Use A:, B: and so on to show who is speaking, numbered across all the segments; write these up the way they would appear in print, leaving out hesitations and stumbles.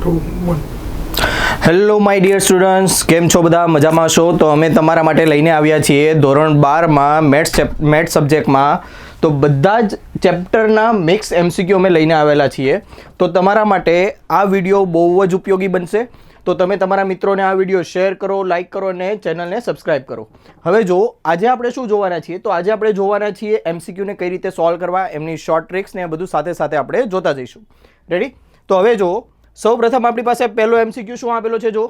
A: 2 1
B: hello my dear students, કેમ છો બધા? મજામાં છો? તો અમે તમારા માટે લઈને આવ્યા છીએ ધોરણ 12માં મેથ્સ સબ્જેક્ટમાં તો બધા જ ચેપ્ટરના મિક્સ MCQ અમે લઈને આવેલા છીએ. તો તમારા માટે આ વિડીયો બહુ જ ઉપયોગી બનશે. તો તમે તમારા મિત્રોને આ વિડીયો શેર કરો, લાઇક કરો અને ચેનલને સબસ્ક્રાઇબ કરો. હવે જો આજે આપણે શું જોવાના છીએ, તો આજે આપણે જોવાના છીએ MCQને કઈ રીતે સોલ્વ કરવા, એમની શોર્ટ ટ્રિક્સ ને બધું સાથે સાથે આપણે જોતા જઈશું. રેડી? તો હવે જો સૌ પ્રથમ આપણી પાસે પહેલો MCQ શું આપેલો છે? જો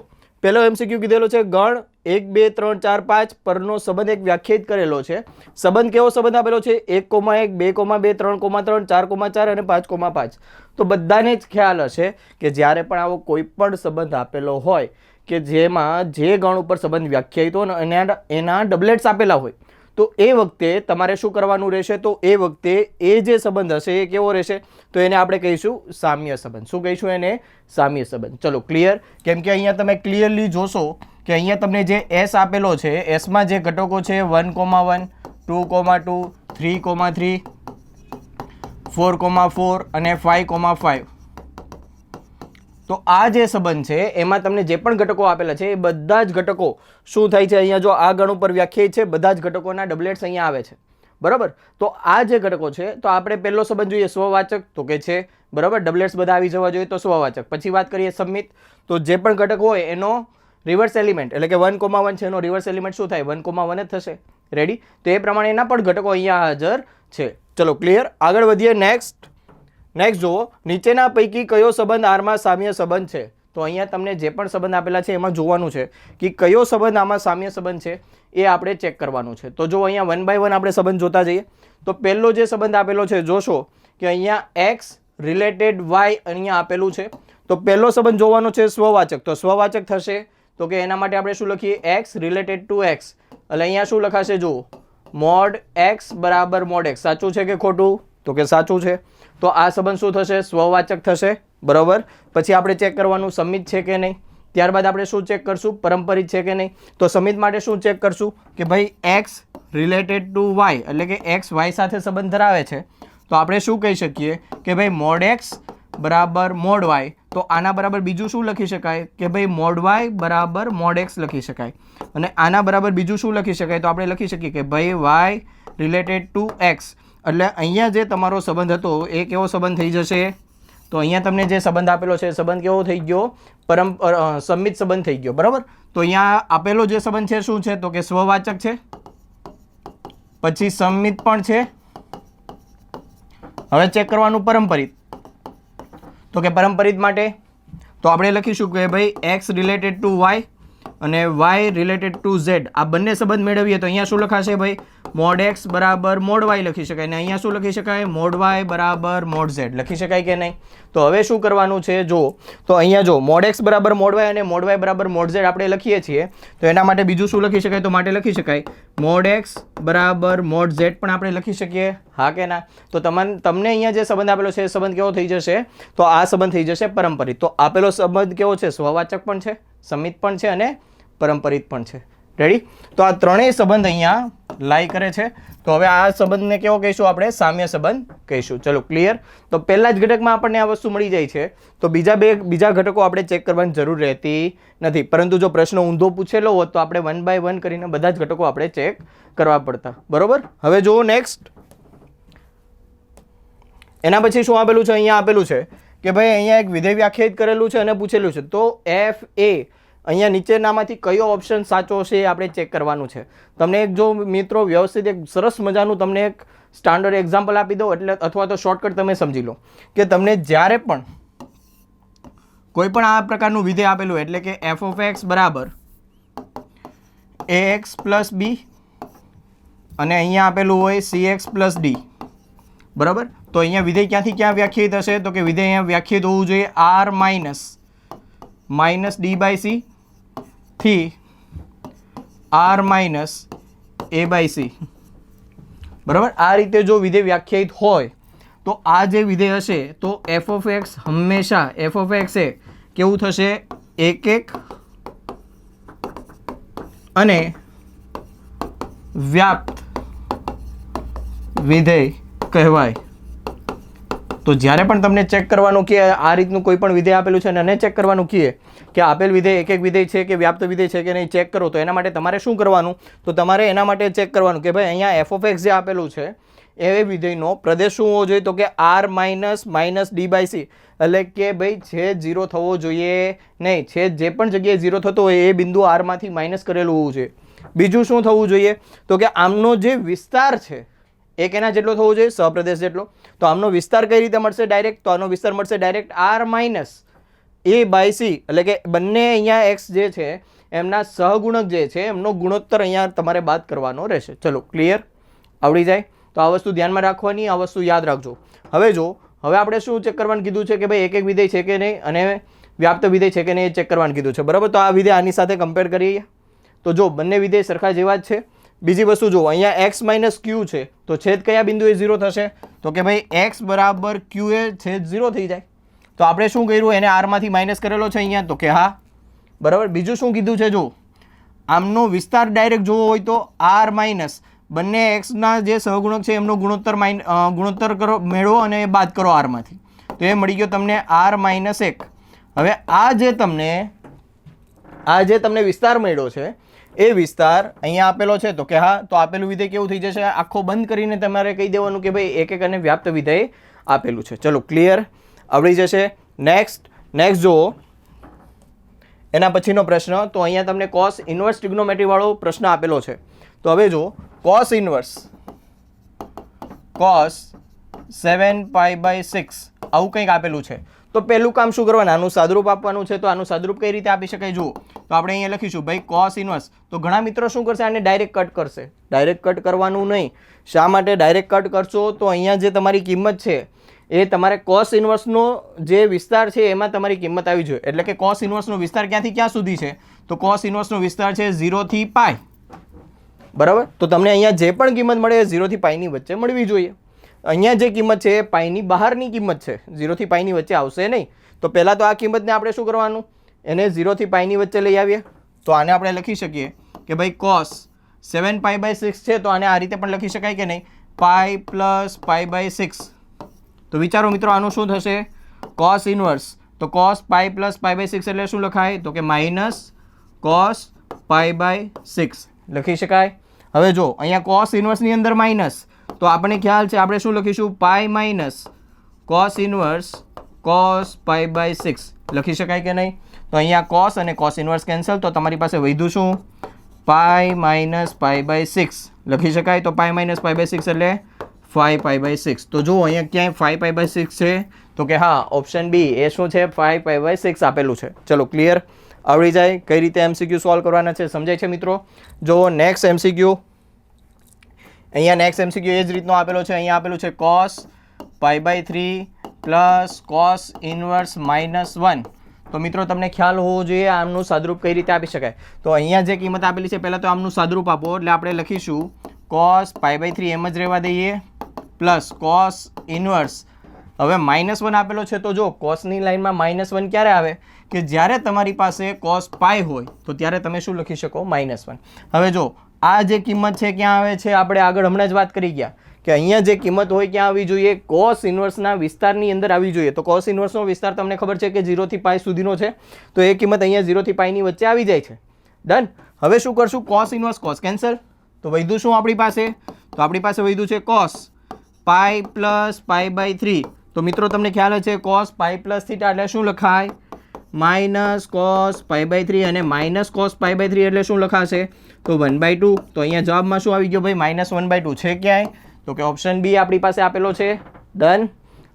B: પહેલો MCQ કીધેલો છે ગણ 1 2 3 4 5 પરનો સંબંધ એક વ્યાખ્યાયિત કરેલો છે. સંબંધ કેવો સંબંધ આપેલો છે? 1,1 2,2 3,3 4,4 અને 5,5. તો બધાને જ ખ્યાલ હશે કે જ્યારે પણ આવો કોઈ પણ સંબંધ આપેલો હોય કે જેમાં જે ગણ ઉપર સંબંધ વ્યાખ્યાયિત હોય અને એના ડબલેટ્સ આપેલા હોય તો એ વખતે તમારે શું કરવાનું રહેશે? તો એ વખતે એ જે સંબંધ હશે એ કેવો રહેશે? તો એને આપણે કહીશું સામ્ય સંબંધ. શું કહીશું એને? સામ્ય સંબંધ. ચલો ક્લિયર? કેમ કે અહીંયા તમે ક્લિયરલી જોશો કે અહીંયા તમને જે S આપેલો છે, એસમાં જે ઘટકો છે 1,1 2,2 3,3 4,4 અને 5,5. તો આ જે સંબંધ છે એમાં તમને જે પણ ઘટકો આપેલા છે એ બધા જ ઘટકો શું થાય છે? અહીંયા જો આ ગણ ઉપર વ્યાખ્યાયિત છે, બધા જ ઘટકોના ડબલેટ્સ અહીંયા આવે છે. બરાબર? તો આ જે ઘટકો છે, તો આપણે પહેલો સંબંધ જોઈએ સ્વવાચક, તો કે છે બરાબર, ડબલેટ્સ બધા આવી જવા જોઈએ તો સ્વવાચક. પછી વાત કરીએ સમિત, તો જે પણ ઘટક હોય એનો રિવર્સ એલિમેન્ટ એટલે કે 1,1 છે એનો રિવર્સ એલિમેન્ટ શું થાય? 1,1 જ થશે. રેડી? તો એ પ્રમાણે એના પણ ઘટકો અહીંયા હાજર છે. ચલો ક્લિયર? આગળ વધીએ. નેક્સ્ટ જુઓ, નીચેના પૈકી કયો સંબંધ આરમાં સામ્ય સંબંધ છે? તો અહીંયા તમને જે પણ સંબંધ આપેલા છે એમાં જોવાનું છે કે કયો સંબંધ આમાં સામ્ય સંબંધ છે એ આપણે ચેક કરવાનું છે. તો જો અહીંયા 1 by 1 આપણે સંબંધ જોતા જઈએ તો પહેલો જે સંબંધ આપેલો છે જોશો કે અહીંયા x રિલેટેડ y અહીંયા આપેલું છે. તો પહેલો સંબંધ જોવાનો છે સ્વવાચક, તો સ્વવાચક થશે તો કે એના માટે આપણે શું લખીએ? x related to x. એટલે અહીંયા શું લખાશે? જુઓ, મોડ x બરાબર મોડ x. સાચું છે કે ખોટું? તો કે સાચું છે. તો આ સંબંધ શું થશે? સ્વવાચક થશે. બરાબર? પછી આપણે ચેક કરવાનું સમિત છે કે નહીં. ત્યારબાદ આપણે શું ચેક કરશું? પરંપરિત છે કે નહીં. તો સમિત માટે શું ચેક કરશું કે ભાઈ x રિલેટેડ ટુ y એટલે કે x y સાથે સંબંધ ધરાવે છે. તો આપણે શું કહી શકીએ કે ભાઈ મોડ x બરાબર મોડ y. તો આના બરાબર બીજું શું લખી શકાય કે ભાઈ મોડ y બરાબર મોડ x લખી શકાય. અને આના બરાબર બીજું શું લખી શકાય? તો આપણે લખી શકીએ કે ભાઈ y રિલેટેડ ટુ x. એટલે અહીંયા જે તમારો સંબંધ હતો એ કેવો સંબંધ થઈ જશે? તો અહીંયા તમને જે સંબંધ આપેલો છે સંબંધ કેવો થઈ ગયો? સમિત સંબંધ થઈ ગયો. બરાબર? તો અહીંયા આપેલો જે સંબંધ છે શું છે? તો કે સ્વવાચક છે, પછી સમિત પણ છે. હવે ચેક કરવાનું પરંપરિત. તો કે પરંપરિત માટે તો આપણે લખીશું કે ભાઈ x રિલેટેડ ટુ y અને y રિલેટેડ ટુ z. આ બંને સંબંધ મેળવીએ તો અહીંયા શું લખાશે ભાઈ? મોડ x બરાબર મોડ y લખી શકાય. અને અહીંયા શું લખી શકાય? મોડ y બરાબર મોડ z લખી શકાય કે નહીં? તો હવે શું કરવાનું છે? જો તો અહીંયા જો મોડ x બરાબર મોડ y અને મોડ y બરાબર મોડ z આપણે લખીએ છીએ તો એના માટે બીજું શું લખી શકાય? તો માટે લખી શકાય મોડ x બરાબર મોડ z પણ આપણે લખી શકીએ. હા કે ના? તો તમને અહીંયા જે સંબંધ આપેલો છે એ સંબંધ કેવો થઈ જશે? તો આ સંબંધ થઈ જશે પરંપરિત. તો આપેલો સંબંધ કેવો છે? સ્વવાચક પણ છે, સમિત પણ છે અને પરંપરિત પણ છે. રેડી? તો આ ત્રણેય સંબંધ અહીંયા લાઈ કરે છે. તો હવે આ સંબંધને કેવો કહીશું આપણે? સામ્ય સંબંધ કહીશું. ચલો ક્લિયર? તો પહેલા જ ઘટકમાં આપણને આ વસ્તુ મળી જાય છે તો બીજા ઘટકો આપણે ચેક કરવાની જરૂર રહેતી નથી. પરંતુ જો પ્રશ્ન ઊંધો પૂછેલો હોત તો આપણે 1 by 1 કરીને બધા જ ઘટકો આપણે ચેક કરવા પડતા. બરોબર? હવે જુઓ નેક્સ્ટ. એના પછી શું આપેલું છે? અહીંયા આપેલું છે કે ભાઈ અહીંયા એક વિધેય વ્યાખ્યાયિત કરેલું છે અને પૂછેલું છે તો f a અહીંયા નીચેનામાંથી કયો ઓપ્શન સાચો છે એ આપણે ચેક કરવાનું છે. તમને એક જો મિત્રો વ્યવસ્થિત એક સરસ મજાનું તમને એક સ્ટાન્ડર્ડ એક્ઝામ્પલ આપી દો એટલે અથવા તો શોર્ટકટ તમે સમજી લો કે તમને જ્યારે પણ કોઈ પણ આ પ્રકારનું વિધેય આપેલું એટલે કે f of x બરાબર ax પ્લસ b અને અહીંયા આપેલું હોય cx પ્લસ d. બરાબર? તો અહીંયા વિધેય ક્યાંથી ક્યાં વ્યાખ્યાયિત હશે? તો કે વિધેય અહીંયા વ્યાખ્યાયિત હોવું જોઈએ r minus d by c થી r minus a by c. બરાબર? આ રીતે જો વિધેય વ્યાખ્યાયિત હોય તો આ જે વિધેય હશે તો f of x હંમેશા f of x એ કેવું થશે? 1 અને વ્યાપ્ત વિધેય કહેવાય. તો જ્યારે પણ તમને ચેક કરવાનું કે આ રીતનું કોઈ પણ વિધેય આપેલું છે અને એને ચેક કરવાનું કહે કે આપેલ વિધેય એક વિધેય છે કે વ્યાપ્ત વિધેય છે કે નહીં ચેક કરો, તો એના માટે તમારે શું કરવાનું, તો તમારે એના માટે ચેક કરવાનું કે ભાઈ અહીંયા એફ ઓફ એક્સ જે આપેલું છે એ વિધેયનો પ્રદેશ શું હોવો જોઈએ, તો કે R minus D by C, એટલે કે ભાઈ છેદ 0 થવો જોઈએ નહીં. છેદ જે પણ જગ્યાએ 0 થતો હોય એ બિંદુ આરમાંથી માઇનસ કરેલું હોવું જોઈએ. બીજું શું થવું જોઈએ, તો કે આમનો જે વિસ્તાર છે એ કેના જેટલો થવો જોઈએ, સહપ્રદેશ જેટલો. તો આમનો વિસ્તાર કઈ રીતે મળશે ડાયરેક્ટ, તો આનો વિસ્તાર મળશે direct R minus A by C, એટલે કે બંને અહીંયા એક્સ જે છે એમના સહગુણક જે છે એમનો ગુણોત્તર અહીંયા તમારે બાદ કરવાનો રહેશે. ચલો ક્લિયર, આવડી જાય. તો આ વસ્તુ ધ્યાનમાં રાખવાની, આ વસ્તુ યાદ રાખજો. હવે આપણે શું ચેક કરવાનું કીધું છે કે ભાઈ એક વિધેય છે કે નહીં અને વ્યાપ્ત વિધેય છે કે નહીં એ ચેક કરવાનું કીધું છે, બરાબર. તો આ વિધેય આની સાથે કમ્પેર કરીએ તો જો બંને વિધેય સરખા જેવા જ છે. બીજી વસ્તુ જો અહીંયા x માઇનસ ક્યુ છે તો છેદ કયા બિંદુએ 0 થશે, તો કે ભાઈ x બરાબર ક્યુ એ છેદ 0 થઈ જાય. તો આપણે શું કર્યું, એને r માંથી માઇનસ કરેલો છે અહીંયા, તો કે હા બરાબર. બીજું શું કીધું છે, જો આમનો વિસ્તાર ડાયરેક્ટ જોવો હોય તો r માઇનસ બંને એક્સના જે સહગુણક છે એમનો ગુણોત્તર કરો, મેળવો અને બાદ કરો આરમાંથી, તો એ મળી ગયો તમને r માઇનસ 1. હવે આ જે તમને વિસ્તાર મળ્યો છે એ વિસ્તાર અહીંયા આપેલો છે, તો કે હા, તો આપેલું વિધેય કેવું થઈ જશે, આખો બંધ કરીને તમારે કહી દેવાનું કે ભાઈ એક અને વ્યાપ્ત વિધેય આપેલું છે. ચલો ક્લિયર, આવડી જશે. નેક્સ્ટ જુઓ એના પછીનો પ્રશ્ન, તો અહીંયા તમને કોસ ઇન્વર્સ ટ્રિગ્નોમેટ્રી વાળો પ્રશ્ન આપેલો છે. તો હવે જો કોસ ઇન્વર્સ cos 7π/6 આવું કંઈક આપેલું છે. તો પહેલું કામ શું કરવાનું, આનું સાદુરૂપ આપવાનું છે. તો આનું સાદુરૂપ કઈ રીતે આપી શકાય, જુઓ તો આપણે અહીંયા લખીશું ભાઈ કોસ ઇન્વર્સ. તો ઘણા મિત્રો શું કરશે, આને ડાયરેક્ટ કટ કરશે. ડાયરેક્ટ કટ કરવાનું નહીં. શા માટે ડાયરેક્ટ કટ કરશો, તો અહીંયા જે તમારી કિંમત છે એ તમારે કોસ ઇન્વર્સનો જે વિસ્તાર છે એમાં તમારી કિંમત આવી જોઈએ. એટલે કે કોસ ઇન્વર્સનો વિસ્તાર ક્યાંથી ક્યાં સુધી છે, તો કોસ ઇન્વર્સનો વિસ્તાર છે 0 થી π, બરાબર. તો તમને અહીંયા જે પણ કિંમત મળે એ 0 થી π ની વચ્ચે મળવી જોઈએ. અહીંયા જે કિંમત છે એ પાઈની બહારની કિંમત છે, 0 થી π ની વચ્ચે આવશે નહીં. તો પહેલાં તો આ કિંમતને આપણે શું કરવાનું, એને 0 થી π ની વચ્ચે લઈ આવીએ. તો આને આપણે લખી શકીએ કે ભાઈ cos 7π/6 છે, તો આને આ રીતે પણ લખી શકાય કે નહીં, π + π/6. તો વિચારો મિત્રો આનું શું થશે, cos ઇન્વર્સ, તો cos π + π/6 એટલે શું લખાય, તો કે માઇનસ cos π/6 લખી શકાય. હવે જો અહીંયા cos ઇન્વર્સની અંદર માઇનસ, તો આપણને ખ્યાલ છે આપણે શું લખીશું, π માઇનસ cos ઇન્વર્સ cos π/6 લખી શકાય કે નહીં. તો અહીંયા cos અને cos ઇન્વર્સ કેન્સલ, તો તમારી પાસે વધ્યું શું, π માઇનસ π/6 લખી શકાય. તો π માઇનસ π/6 એટલે 5π/6. તો જુઓ અહીંયા ક્યાંય 5π/6 છે, તો કે હા ઓપ્શન બી એ શું છે, 5π/6 આપેલું છે. ચલો ક્લિયર, આવડી જાય. કઈ રીતે એમસીક્યુ સોલ્વ કરવાના છે સમજાય છે મિત્રો. જો નેક્સ્ટ એમસીક્યુ, અહીંયા નેક્સ્ટ એમસીક્યુ એ જ રીતનો આપેલો છે. અહીંયા આપેલું છે cos π/3 પ્લસ cos ઇન્વર્સ -1. તો મિત્રો તમને ખ્યાલ હોવો જોઈએ આમનું સાદુરૂપ કઈ રીતે આપી શકાય. તો અહીંયા જે કિંમત આપેલી છે પહેલાં તો આમનું સાદુરૂપ આપો, એટલે આપણે લખીશું cos π/3 એમ જ રહેવા દઈએ, પ્લસ cos ઇન્વર્સ. હવે -1 આપેલો છે, તો જો કોસની લાઈનમાં -1 ક્યારે આવે, કે જ્યારે તમારી પાસે cos π હોય તો ત્યારે તમે શું લખી શકો, -1. હવે જો આ જે કિંમત છે ક્યાં આવે છે, આપણે આગળ હમણાં જ વાત કરી ગયા કે અહીંયા જે કિંમત હોય ક્યાં આવી જોઈએ, cos ઇન્વર્સના વિસ્તારની અંદર આવી જોઈએ. તો cos ઇન્વર્સનો વિસ્તાર તમને ખબર છે કે 0 થી π સુધીનો છે, તો એ કિંમત અહીંયા 0 થી π ની વચ્ચે આવી જાય છે. ડન. હવે શું કરશું, cos ઇન્વર્સ cos કેન્સલ, તો વધ્યું શું આપણી પાસે, તો આપણી પાસે વધ્યું છે cos π + π/3. તો મિત્રો તમને ખ્યાલ છે cos π + θ એટલે શું લખાય, -cos π/3 અને -cos π/3 એટલે શું લખાશે, તો 1/2. તો અહીંયા જવાબમાં શું આવી ગયો ભાઈ, -1/2 છે ક્યાંય, તો કે ઓપ્શન બી આપણી પાસે આપેલો છે. ડન,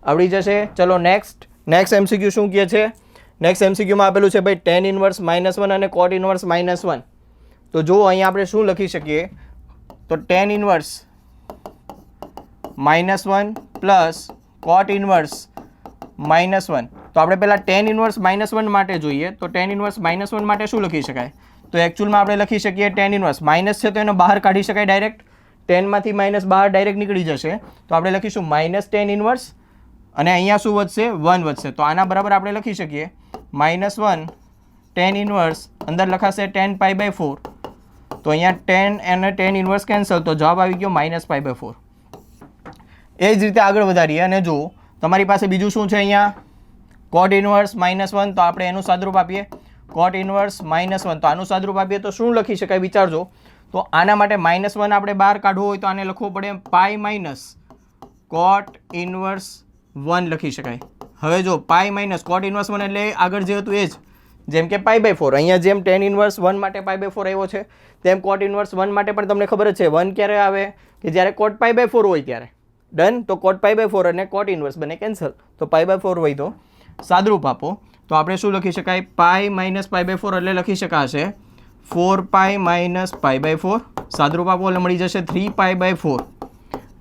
B: આવડી જશે. ચલો નેક્સ્ટ એમસીક્યુ શું કહે છે, નેક્સ્ટ એમસીક્યુમાં આપેલું છે ભાઈ tan ઇન્વર્સ -1 અને cot ઇન્વર્સ -1. તો જો અહીંયા આપણે શું લખી શકીએ, તો tan inverse -1 plus cot inverse -1. તો આપણે પહેલાં tan ઇન્વર્સ -1 માટે જોઈએ, તો tan ઇન્વર્સ -1 માટે શું લખી શકાય, તો એકચ્યુઅલમાં આપણે લખી શકીએ tan ઇન્વર્સ, માઇનસ છે તો એનો બહાર કાઢી શકાય ડાયરેક્ટ, ટેનમાંથી માઇનસ બહાર ડાયરેક્ટ નીકળી જશે. તો આપણે લખીશું -tan ઇન્વર્સ અને અહીંયા શું વધશે, 1 વધશે. તો આના બરાબર આપણે લખી શકીએ -1 tan ઇન્વર્સ, અંદર લખાશે tan π/4. તો અહીંયા tan અને tan ઇન્વર્સ કેન્સલ, તો જવાબ આવી ગયો -π/4. એ જ રીતે આગળ વધારીએ અને જો તમારી પાસે બીજું શું છે અહીંયા કોટ ઇનવર્સ -1, તો આપણે એનું સાદરૂપ આપીએ કોટ ઇનવર્સ -1, તો આનું સાદરૂપ આપીએ તો શું લખી શકાય વિચારજો. તો આના માટે -1 આપણે બહાર કાઢવું હોય તો આને લખવું પડે પાઈ માઇનસ કોટ ઇનવર્સ 1 લખી શકાય. હવે જો પાઈ માઇનસ કોટ ઇનવર્સ 1 એટલે આગળ જે હતું એ જ, જેમ કે π/4 અહીંયા જેમ tan ઇનવર્સ 1 માટે π/4 આવ્યો છે તેમ કોટ ઇનવર્સ 1 માટે પણ તમને ખબર જ છે 1 ક્યારે આવે કે જ્યારે કોટ π/4 હોય ત્યારે. ડન. તો કોટ π/4 અને કોટ ઇનવર્સ બંને કેન્સલ, તો π/4 હોય તો સાદરૂપ આપો. તો આપણે શું લખી શકાય પાઈ માઇનસ π/4 એટલે લખી શકાશે 4π માઇનસ π/4. સાદરૂપ આપો એટલે મળી જશે 3π/4.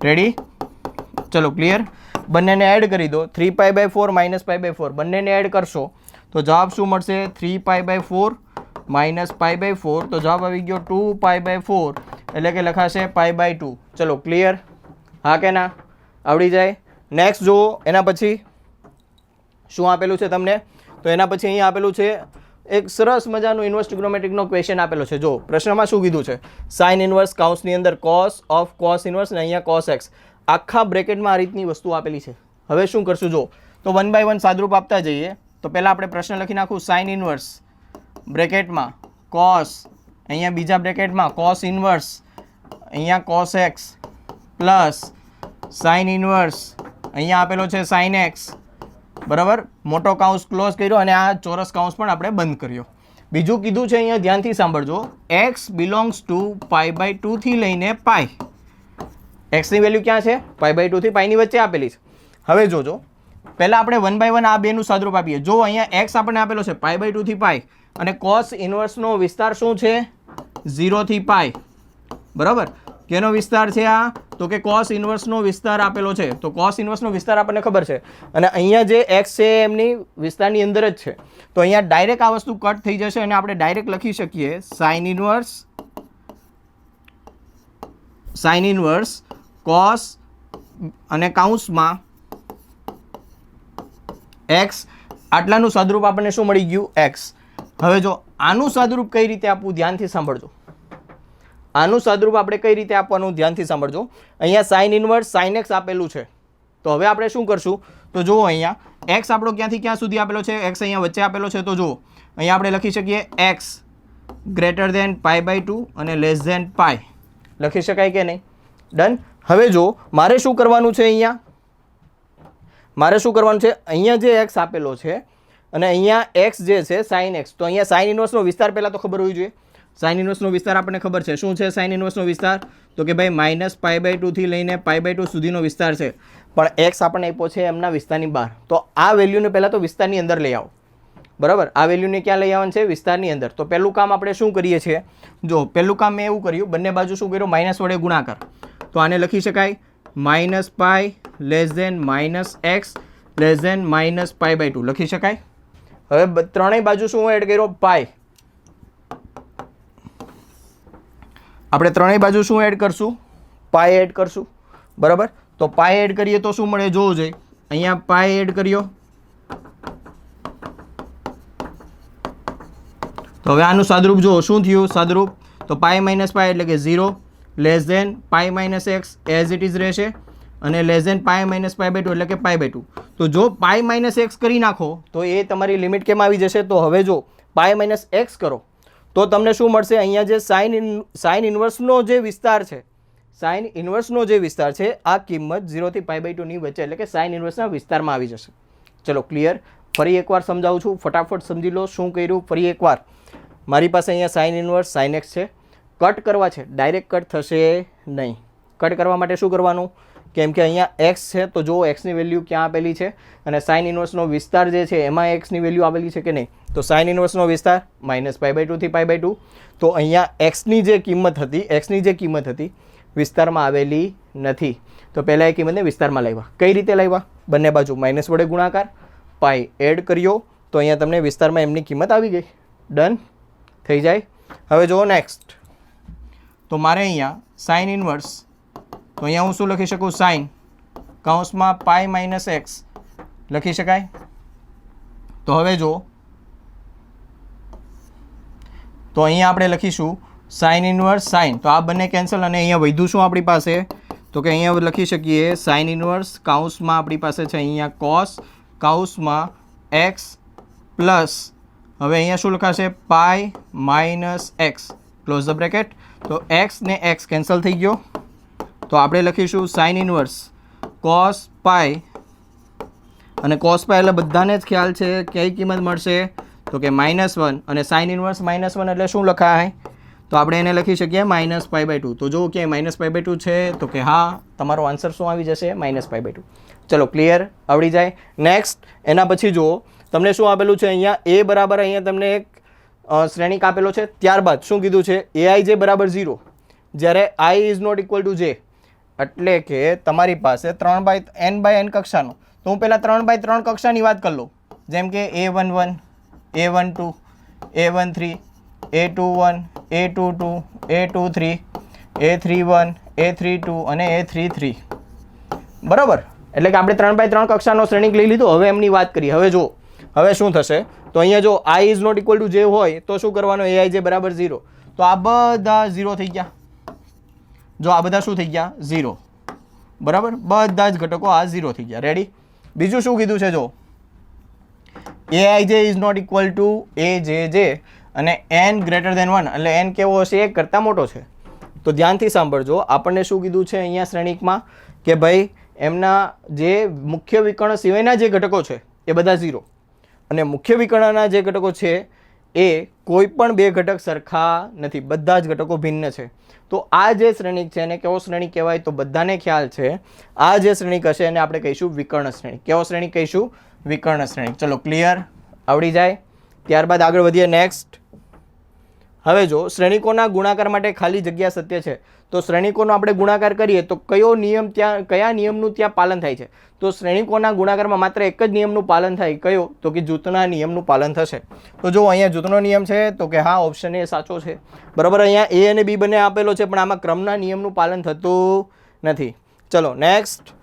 B: રેડી? ચલો ક્લિયર. બંનેને એડ કરી દો 3π/4 માઇનસ π/4 બંનેને એડ કરશો તો જવાબ શું મળશે 3π/4 માઇનસ π/4. તો જવાબ આવી ગયો 2π/4 એટલે કે લખાશે π/2. ચલો ક્લિયર? હા કે ના? આવડી જાય? નેક્સ્ટ જુઓ. એના પછી શું આપેલું છે તમને? તો એના પછી અહીંયા આપેલું છે એક સરસ મજાનું ઇન્વર્સ ટ્રિગ્નોમેટ્રિકનો ક્વેશ્ચન આપેલો છે. જો પ્રશ્નમાં શું કીધું છે, સાઇન ઇન્વર્સ કાઉન્સની અંદર કોસ ઓફ કોસ ઇન્વર્સ અને અહીંયા કોસ એક્સ આખા બ્રેકેટમાં આ રીતની વસ્તુ આપેલી છે. હવે શું કરશું જો, તો 1 બાય 1 સાદરૂપ આપતા જઈએ. તો પહેલાં આપણે પ્રશ્ન લખી નાખું સાઇન ઇન્વર્સ બ્રેકેટમાં કોસ, અહીંયા બીજા બ્રેકેટમાં કોસ ઇન્વર્સ, અહીંયા cos x plus sine inverse, અહીંયા આપેલો છે સાઇન એક્સ, બરાબર. મોટો કાઉન્સ ક્લોઝ કર્યો અને આ ચોરસ કાઉન્સ પણ આપણે બંધ કર્યો. બીજું કીધું છે અહીંયા ધ્યાનથી સાંભળજો, એક્સ બિલોંગ્સ ટુ π/2 થી લઈને પાઈ. એક્સની વેલ્યુ ક્યાં છે? π/2 થી પાઈની વચ્ચે આપેલી છે. હવે જોજો, પહેલાં આપણે 1 બાય 1 આ બેનું સાદરૂપ આપીએ. જો અહીંયા એક્સ આપણને આપેલો છે π/2 થી પાઈ અને કોસ ઇન્વર્સનો વિસ્તાર શું છે 0 થી પાઈ, બરાબર. કેનો વિસ્તાર છે આ? તો કે કોસ ઇન્વર્સનો વિસ્તાર આપેલો છે. તો કોસ ઇન્વર્સનો વિસ્તાર આપણને ખબર છે અને અહીંયા જે એક્સ છે એમની વિસ્તારની અંદર જ છે. તો અહીંયા ડાયરેક્ટ આ વસ્તુ કટ થઈ જશે અને આપણે ડાયરેક્ટ લખી શકીએ સાઇન ઇન્વર્સ કોસ અને કાઉન્સમાં એક્સ, આટલાનું સાદરૂપ આપણને શું મળી ગયું? એક્સ. હવે જો આનું સાદરૂપ કઈ રીતે આપવું ધ્યાનથી સાંભળજો. આનું સાદરૂપ આપણે કઈ રીતે આપવાનું ધ્યાનથી સાંભળજો. અહીંયા સાઇન ઇન્વર્સ સાઇન એક્સ આપેલું છે. તો હવે આપણે શું કરશું? તો જુઓ અહીંયા એક્સ આપણો ક્યાંથી ક્યાં સુધી આપેલો છે? એક્સ અહીંયા વચ્ચે આપેલો છે. તો જુઓ અહીંયા આપણે લખી શકીએ એક્સ ગ્રેટર દેન π/2 અને લેસ દેન પાઈ. લખી શકાય કે નહીં? ડન. હવે જો મારે શું કરવાનું છે, અહીંયા મારે શું કરવાનું છે, અહીંયા જે એક્સ આપેલો છે અને અહીંયા એક્સ જે છે સાઇન એક્સ, તો અહીંયા સાઇન ઇન્વર્સનો વિસ્તાર પહેલાં તો ખબર હોવી જોઈએ. સાઇન ઇન્વર્સનો વિસ્તાર આપણને ખબર છે. શું છે સાઇન ઇન્વર્સનો વિસ્તાર? તો કે ભાઈ માઇનસ π/2 થી લઈને π/2 સુધીનો વિસ્તાર છે. પણ એક્સ આપણને આપ્યો છે એમના વિસ્તારની બહાર. તો આ વેલ્યુને પહેલાં તો વિસ્તારની અંદર લઈ આવો, બરાબર. આ વેલ્યુને ક્યાં લઈ આવવાનું છે? વિસ્તારની અંદર. તો પહેલું કામ આપણે શું કરીએ છીએ? જો પહેલું કામ મેં એવું કર્યું, બંને બાજુ શું કર્યું? માઇનસ વડે ગુણાકાર. તો આને લખી શકાય -π less than -x less than -π/2 લખી શકાય. હવે ત્રણેય બાજુ શું એડ કર્યો? પાઈ. આપણે ત્રણેય બાજુ શું એડ કરશું? પાઈ એડ કરશું, બરાબર. તો પાઈ એડ કરીએ તો શું મળે જોવું જોઈએ. અહીંયા પાઈ એડ કર્યો તો હવે આનું સાદરૂપ જુઓ શું થયું સાદરૂપ. તો પાઈ માઇનસ પાઈ એટલે કે 0 less than pi minus x as it is રહેશે અને લેસ દેન પાઈ માઇનસ π/2 એટલે કે π/2. તો જો પાઈ માઇનસ એક્સ કરી નાખો તો એ તમારી લિમિટ કેમ આવી જશે? તો હવે જો પાઈ માઇનસ એક્સ કરો તો તમને શું મળશે? અહીંયા જે સાઇન ઇન્વર્સનો જે વિસ્તાર છે, સાઇન ઇન્વર્સનો જે વિસ્તાર છે આ કિંમત 0 થી π/2 ની વચ્ચે એટલે કે સાઇન ઇન્વર્સના વિસ્તારમાં આવી જશે. ચલો ક્લિયર. ફરી એકવાર સમજાવું છું, ફટાફટ સમજી લો શું કર્યું. ફરી એકવાર મારી પાસે અહીંયા સાઇન ઇન્વર્સ સાઇન એક્સ છે, કટ કરવા છે, ડાયરેક્ટ કટ થશે નહીં. કટ કરવા માટે શું કરવાનું? કેમ કે અહીંયા એક્સ છે તો જો એક્સની વેલ્યુ ક્યાં આપેલી છે અને સાઇન ઇન્વર્સનો વિસ્તાર જે છે એમાં એક્સની વેલ્યુ આપેલી છે કે નહીં? તો સાઇન ઇન્વર્સનો વિસ્તાર -π/2 થી π/2. તો અહીંયા એક્સની જે કિંમત હતી વિસ્તારમાં આવેલી નથી. તો પહેલાં એ કિંમતને વિસ્તારમાં લાવ્યા. કઈ રીતે લાવ્યા? બંને બાજુ માઇનસ વડે ગુણાકાર, પાઈ એડ કર્યો તો અહીંયા તમને વિસ્તારમાં એમની કિંમત આવી ગઈ. ડન થઈ જાય. હવે જુઓ નેક્સ્ટ. તો મારે અહીંયા સાઇન ઇન્વર્સ, તો અહીંયા હું શું લખી શકું? સાઇન કાઉન્સમાં પાઈ માઇનસ એક્સ લખી શકાય. તો હવે જો તો અહીંયા આપણે લખીશું સાઇન ઇન્વર્સ સાઇન, તો આ બંને કેન્સલ અને અહીંયા વધ્યું શું આપણી પાસે? તો કે અહીંયા લખી શકીએ સાઇન ઇનવર્સ કાઉન્સમાં આપણી પાસે છે અહીંયા કોસ કાઉન્સમાં એક્સ પ્લસ હવે અહીંયા શું લખાશે pi minus x close the bracket. તો એક્સ ને એક્સ કેન્સલ થઈ ગયો તો આપણે લખીશું સાઇન ઇનવર્સ કોસ પાઈ અને કોસ પાઈ એટલે બધાને જ ખ્યાલ છે કઈ કિંમત મળશે તો કે -1 અને સાઇન ઇનવર્સ -1 એટલે શું લખાય તો આપણે એને લખી શકીએ -π/2. તો જો કે -π/2 છે તો કે હા તમારો આન્સર શું આવી જશે -π/2. ચલો ક્લિયર આવડી જાય. નેક્સ્ટ એના પછી જુઓ તમને શું આપેલું છે અહીંયા એ બરાબર અહીંયા તમને એક શ્રેણિક આપેલો છે. ત્યારબાદ શું કીધું છે aij બરાબર 0 જ્યારે i is not equal to j એટલે કે તમારી પાસે 3/n કક્ષાનો. તો હું પહેલાં 3/3 કક્ષાની વાત કરી લઉં જેમ કે a11 a12 a13 a21 a22 a23 a31 a32 અને a33 બરાબર. એટલે કે આપણે 3/3 કક્ષાનો શ્રેણિક લઈ લીધો. હવે એમની વાત કરીએ. હવે જો હવે શું થશે તો અહીંયા જો i is not equal to j હોય તો શું કરવાનું aij બરાબર 0. તો આ બધા 0 થઈ ગયા. જો આ બધા શું થઈ ગયા 0 બરાબર. બધા જ ઘટકો આ 0 થઈ ગયા. રેડી. બીજું શું કીધું છે જો aij is not equal to ajj અને n ગ્રેટર દેન 1 એટલે n કેવો હશે 1 કરતાં મોટો છે. તો ધ્યાનથી સાંભળજો આપણને શું કીધું છે અહીંયા શ્રેણિકમાં કે ભાઈ એમના જે મુખ્ય વિકર્ણ સિવાયના જે ઘટકો છે એ બધા 0 અને મુખ્ય વિકર્ણના જે ઘટકો છે એ કોઈ પણ બે ઘટક સરખા નથી. બધા જ ઘટકો ભિન્ન છે. તો આ જે શ્રેણિક છે એને કેવો શ્રેણિક કહેવાય તો બધાને ખ્યાલ છે આ જે શ્રેણિક હશે એને આપણે કહીશું વિકર્ણ શ્રેણિક. કેવો શ્રેણિક કહીશું વિકર્ણ શ્રેણિક. ચલો ક્લિયર આવડી જાય. ત્યારબાદ આગળ વધીએ. નેક્સ્ટ હવે જો શ્રેણિકોના ગુણાકાર માટે ખાલી જગ્યા સત્ય છે. તો શ્રેણિકોનો આપણે ગુણાકાર કરીએ તો કયો નિયમ કયા નિયમનું ત્યાં પાલન થાય છે તો શ્રેણિકોના ગુણાકારમાં માત્ર એક જ નિયમનું પાલન થાય. કયો તો કે જૂથના નિયમનું પાલન થશે. તો જો અહીંયા જૂથનો નિયમ છે તો કે હા ઓપ્શન એ સાચો છે બરાબર. અહીંયા a અને b બંને આપેલો છે પણ આમાં ક્રમના નિયમનું પાલન થતું નથી. ચલો નેક્સ્ટ.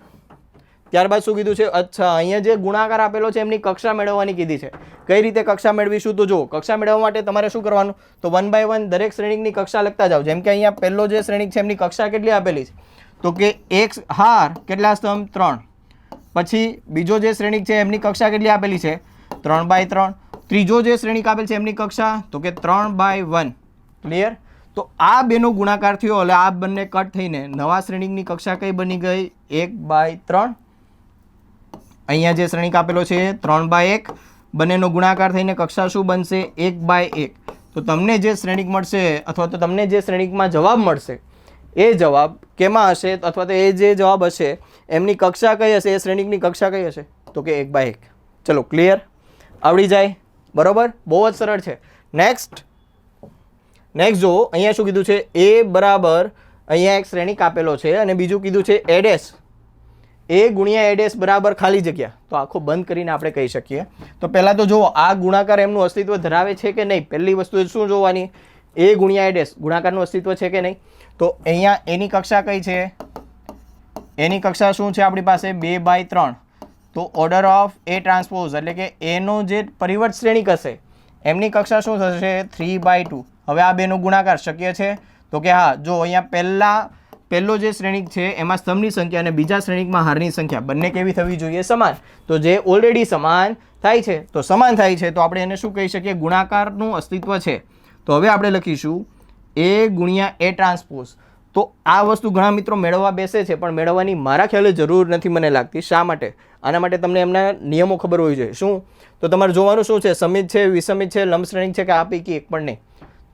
B: ત્યારબાદ શું કીધું છે અચ્છા અહીંયા જે ગુણાકાર આપેલો છે એમની કક્ષા મેળવવાની કીધી છે. કઈ રીતે કક્ષા મેળવીશું તો જો કક્ષા મેળવવા માટે તમારે શું કરવાનું તો 1 by 1 દરેક શ્રેણિકની કક્ષા લખતા જાઓ. જેમ કે અહીંયા પહેલો જે શ્રેણિક છે એમની કક્ષા કેટલી આપેલી છે તો કે એક હાર કેટલા સ્તંભ 3. પછી બીજો જે શ્રેણિક છે એમની કક્ષા કેટલી આપેલી છે 3 by 3. ત્રીજો જે શ્રેણિક આપેલ છે એમની કક્ષા તો કે 3 by 1. ક્લિયર. તો આ બેનો ગુણાકાર થયો એટલે આ બંને કટ થઈને નવા શ્રેણિકની કક્ષા કઈ બની ગઈ 1 by 3. અહીંયા જે શ્રેણિક આપેલો છે 3 by 1 બંનેનો ગુણાકાર થઈને કક્ષા શું બનશે 1 by 1. તો તમને જે શ્રેણિક મળશે અથવા તો તમને જે શ્રેણિકમાં જવાબ મળશે એ જવાબ કેમાં હશે અથવા તો એ જે જવાબ હશે એમની કક્ષા કઈ હશે એ શ્રેણિકની કક્ષા કઈ હશે તો કે 1 by 1. ચલો ક્લિયર આવડી જાય બરાબર. બહુ જ સરળ છે. નેક્સ્ટ જો અહીંયા શું કીધું છે એ બરાબર અહીંયા એક શ્રેણિક આપેલો છે અને બીજું કીધું છે a ડેશ a ગુણ્યા a ડેશ બરાબર ખાલી જગ્યા. તો આખો બંધ કરીને આપણે કહી શકીએ. તો પહેલાં તો જુઓ આ ગુણાકાર એમનું અસ્તિત્વ ધરાવે છે કે નહીં. પહેલી વસ્તુ શું જોવાની a ગુણ્યા a ડેશ ગુણાકારનું અસ્તિત્વ છે કે નહીં. તો અહીંયા એની કક્ષા કઈ છે એની કક્ષા શું છે આપણી પાસે 2 by 3. તો ઓર્ડર ઓફ a ટ્રાન્સપોઝ એટલે કે એનો જે પરિવર્ત શ્રેણિક હશે એમની કક્ષા શું થશે 3 by 2. હવે આ બેનો ગુણાકાર શક્ય છે તો કે હા. જો અહીંયા પહેલો જે શ્રેણિક છે એમાં સ્તંભની સંખ્યા અને બીજા શ્રેણિકમાં હારની સંખ્યા બંને કેવી થવી જોઈએ સમાન. તો જે ઓલરેડી સમાન થાય છે તો સમાન થાય છે તો આપણે એને શું કહી શકીએ ગુણાકારનું અસ્તિત્વ છે. તો હવે આપણે લખીશું a ગુણ્યા a ટ્રાન્સપોઝ. તો આ વસ્તુ ઘણા મિત્રો મેળવવા બેસે છે પણ મેળવવાની મારા ખ્યાલે જરૂર નથી મને લાગતી. શા માટે? આના માટે તમને એમના નિયમો ખબર હોવી જોઈએ. શું તો તમારે જોવાનું શું છે સમિત છે વિસમિત છે લંબ શ્રેણિક છે કે આ પૈકી એક પણ નહીં.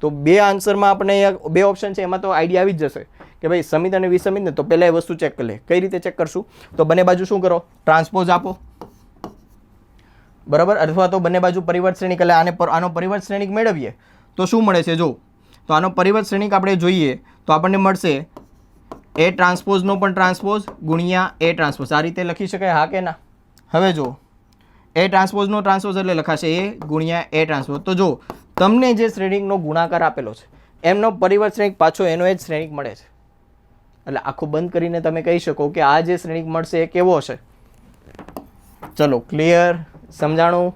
B: તો બે આન્સરમાં આપણે બે ઓપ્શન છે એમાં તો આઈડિયા આવી જ જશે કે ભાઈ સમિત અને વિસમિત ને. તો પહેલાં એ વસ્તુ ચેક કરી લે. કઈ રીતે ચેક કરશું તો બંને બાજુ શું કરો ટ્રાન્સપોઝ આપો બરાબર. અથવા તો બંને બાજુ પરિવર્ત શ્રેણિક એટલે આનો પરિવર્ત શ્રેણિક મેળવીએ તો શું મળે છે જો તો આનો પરિવર્ત શ્રેણિક આપણે જોઈએ તો આપણને મળશે a ટ્રાન્સપોઝનો પણ ટ્રાન્સપોઝ ગુણ્યા a ટ્રાન્સપોઝ. આ રીતે લખી શકાય હા કે ના. હવે જો a ટ્રાન્સપોઝનો ટ્રાન્સપોઝ એટલે લખાશે a ગુણ્યા a ટ્રાન્સપોઝ. તો જો તમને જે શ્રેણિકનો ગુણાકાર આપેલો છે એમનો પરિવર્ત શ્રેણિક પાછો એનો એ જ શ્રેણિક મળે છે. એટલે આખું બંધ કરીને તમે કહી શકો કે આ જે શ્રેણિક મળશે એ કેવો હશે. ચલો ક્લિયર સમજાણું